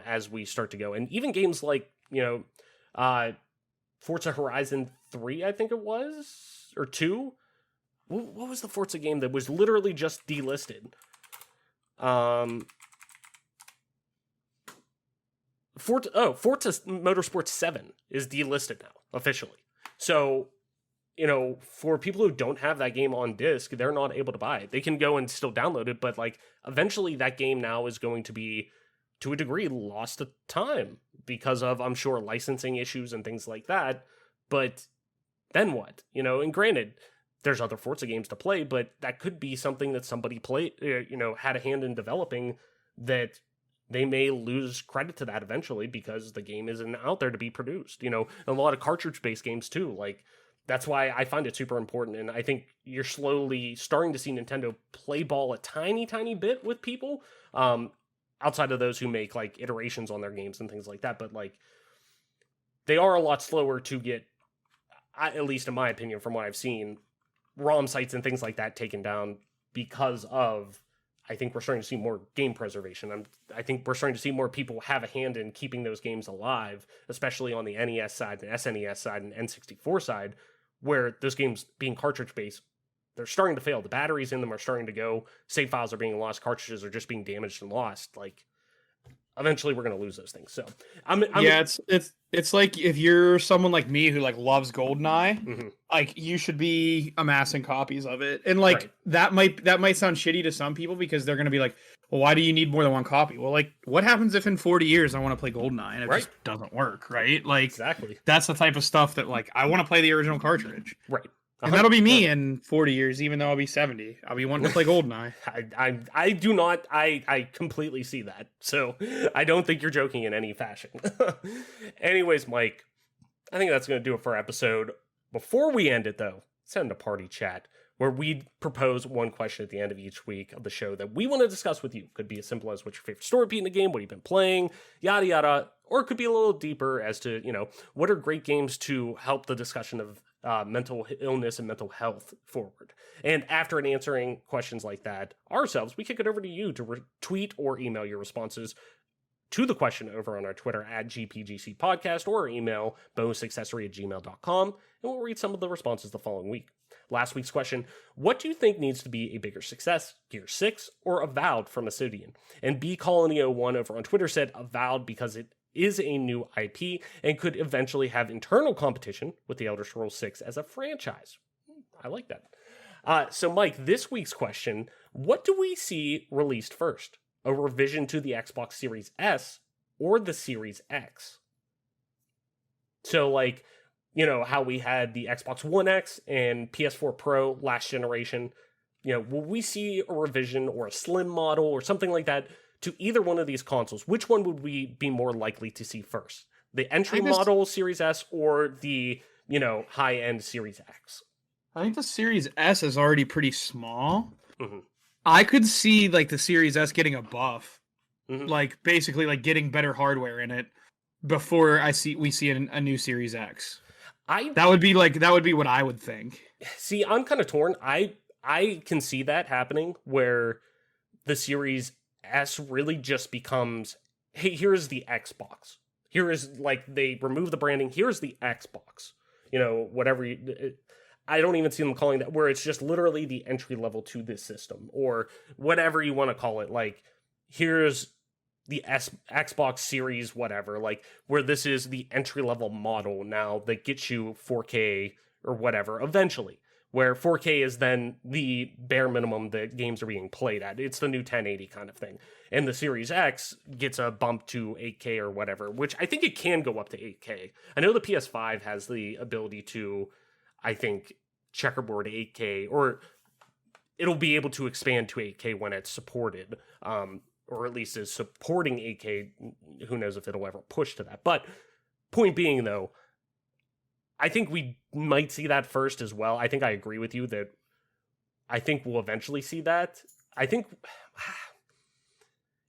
as we start to go. And even games like, you know, Forza Horizon 3, I think it was, or 2. What was the Forza game that was literally just delisted? Forza Motorsport 7 is delisted now, officially. So, for people who don't have that game on disc, they're not able to buy it. They can go and still download it, but, like, eventually that game now is going to be, to a degree, lost to time because of, I'm sure, licensing issues and things like that. But then what? And granted, there's other Forza games to play, but that could be something that somebody had a hand in developing that they may lose credit to that eventually because the game isn't out there to be produced. A lot of cartridge-based games too. Like, that's why I find it super important, and I think you're slowly starting to see Nintendo play ball a tiny, tiny bit with people, outside of those who make, like, iterations on their games and things like that. But, like, they are a lot slower to get, at least in my opinion, from what I've seen, ROM sites and things like that taken down because of, I think we're starting to see more game preservation. I think we're starting to see more people have a hand in keeping those games alive, especially on the NES side and SNES side and N64 side, where those games being cartridge-based, they're starting to fail. The batteries in them are starting to go. Save files are being lost. Cartridges are just being damaged and lost. Like, eventually we're going to lose those things. So it's like if you're someone like me who, like, loves GoldenEye, mm-hmm. like, you should be amassing copies of it. And, like, Right. that might sound shitty to some people because they're going to be like, well, why do you need more than one copy? Well, like, what happens if in 40 years I want to play GoldenEye and it Right. just doesn't work, right? Like, Exactly. that's the type of stuff that, like, I want to play the original cartridge. Right. And that'll be me in 40 years, even though I'll be 70. I'll be wanting to play GoldenEye. I do not. I completely see that. So I don't think you're joking in any fashion. Anyways, Mike, I think that's going to do it for our episode. Before we end it, though, let's end a party chat where we propose one question at the end of each week of the show that we want to discuss with you. Could be as simple as what's your favorite story beat in the game, what you've been playing, yada yada, or it could be a little deeper as to, what are great games to help the discussion of mental illness and mental health forward. And after answering questions like that ourselves, we kick it over to you to tweet or email your responses to the question over on our Twitter at GPGC Podcast or email bonusaccessory@gmail.com, and we'll read some of the responses the following week. Last week's question: what do you think needs to be a bigger success, Gear 6 or Avowed from Asodian? And B Colony01 over on Twitter said Avowed because it is a new IP and could eventually have internal competition with the Elder Scrolls 6 as a franchise. I like that. So, Mike, this week's question: what do we see released first? A revision to the Xbox Series S or the Series X? So, like, how we had the Xbox One X and PS4 Pro last generation. Will we see a revision or a slim model or something like that to either one of these consoles? Which one would we be more likely to see first? The entry model Series S or the, high-end Series X? I think the Series S is already pretty small. Mm-hmm. I could see, like, the Series S getting a buff. Mm-hmm. Like, basically, like, getting better hardware in it before we see a new Series X. That would be what I would think. See, I'm kind of torn. I can see that happening where the Series S really just becomes, hey, here's the Xbox. Here is, like, they remove the branding. Here's the Xbox. Whatever. I don't even see them calling that, where it's just literally the entry level to this system or whatever you want to call it. Like, here's the Xbox Series, whatever, like, where this is the entry level model now that gets you 4K or whatever eventually, where 4K is then the bare minimum that games are being played at. It's the new 1080 kind of thing. And the Series X gets a bump to 8K or whatever, which I think it can go up to 8K. I know the PS5 has the ability to, I think, checkerboard 8K, or it'll be able to expand to 8K when it's supported, or at least is supporting 8K. Who knows if it'll ever push to that. But point being, though, I think we might see that first as well. I think I agree with you that I think we'll eventually see that. I think,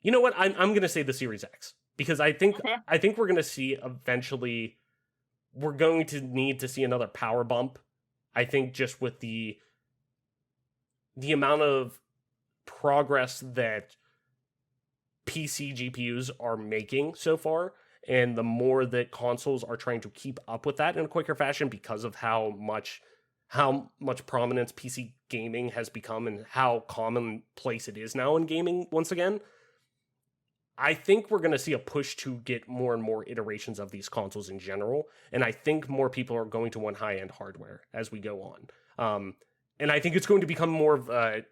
you know what? I'm going to say the Series X, because I think we're going to see eventually, we're going to need to see another power bump. I think just with the amount of progress that PC GPUs are making so far, and the more that consoles are trying to keep up with that in a quicker fashion because of how much how much prominence PC gaming has become and how commonplace it is now in gaming once again, I think we're going to see a push to get more and more iterations of these consoles in general. And I think more people are going to want high-end hardware as we go on. And I think it's going to become more of I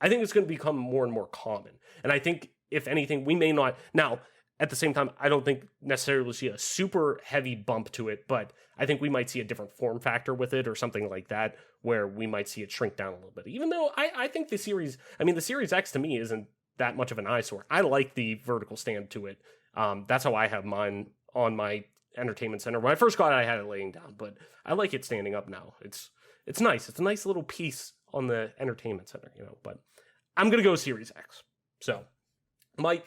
think it's going to become more and more common. And I think, if anything, we may not... Now, at the same time, I don't think necessarily we'll see a super heavy bump to it, but I think we might see a different form factor with it or something like that, where we might see it shrink down a little bit. Even though I think the Series X to me isn't that much of an eyesore. I like the vertical stand to it. That's how I have mine on my entertainment center. When I first got it, I had it laying down, but I like it standing up now. It's nice. It's a nice little piece on the entertainment center, but I'm going to go Series X. So, Mike,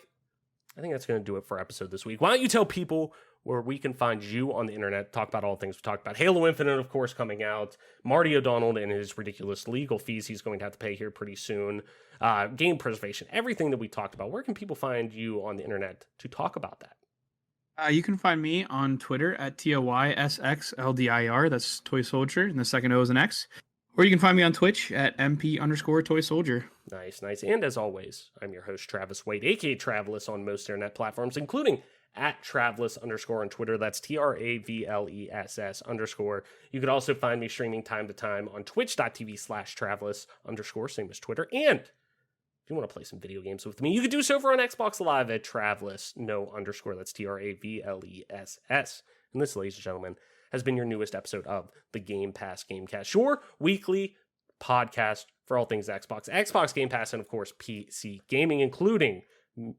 I think that's going to do it for our episode this week. Why don't you tell people where we can find you on the internet, talk about all things we talked about. Halo Infinite, of course, coming out. Marty O'Donnell and his ridiculous legal fees he's going to have to pay here pretty soon. Game preservation, everything that we talked about. Where can people find you on the internet to talk about that? You can find me on Twitter at TOYSXLDIR. That's Toy Soldier, and the second O is an X. Or you can find me on Twitch at MP_Toy Soldier. Nice. And as always, I'm your host, Travis Wade, aka Travelus on most internet platforms, including at Traveless_ on Twitter. That's TRAVLESS_. You could also find me streaming time to time on twitch.tv/Traveless_, same as Twitter. And if you want to play some video games with me, you could do so over on Xbox Live at Traveless, no underscore. That's TRAVLESS. And this, ladies and gentlemen, has been your newest episode of the Game Pass Gamecast, your weekly podcast for all things Xbox Game Pass, and of course PC gaming, including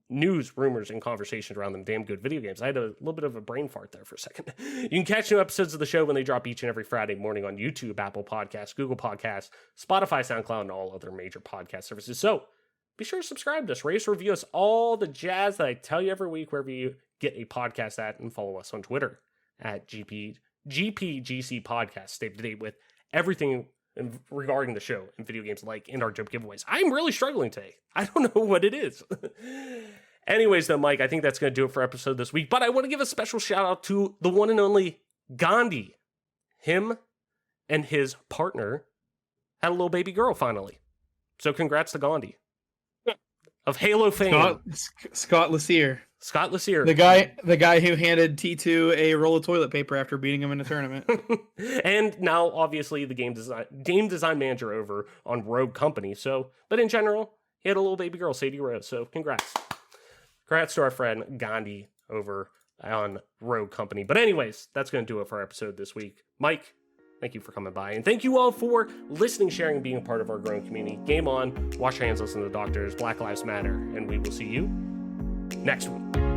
news, rumors, and conversations around them damn good video games. I had a little bit of a brain fart there for a second. You can catch new episodes of the show when they drop each and every Friday morning on YouTube, Apple Podcasts, Google Podcasts, Spotify, SoundCloud, and all other major podcast services. So be sure to subscribe to us, rate us, review us, all the jazz that I tell you every week wherever you get a podcast at, and follow us on Twitter at GPGC Podcast. Stay up to date with everything regarding the show and video games like in our joke giveaways. I'm really struggling today. I don't know what it is. Anyways, though, Mike, I think that's going to do it for episode this week. But I want to give a special shout out to the one and only Gandhi. Him and his partner had a little baby girl finally. So congrats to Gandhi of Halo fame. Scott Lassier. Scott Lassier. The guy who handed T2 a roll of toilet paper after beating him in a tournament. And now, obviously, the game design manager over on Rogue Company. So, but in general, he had a little baby girl, Sadie Rose. So congrats. Congrats to our friend Gandhi over on Rogue Company. But anyways, that's going to do it for our episode this week. Mike, thank you for coming by. And thank you all for listening, sharing, and being a part of our growing community. Game on, wash your hands, listen to the doctors, Black Lives Matter, and we will see you next week.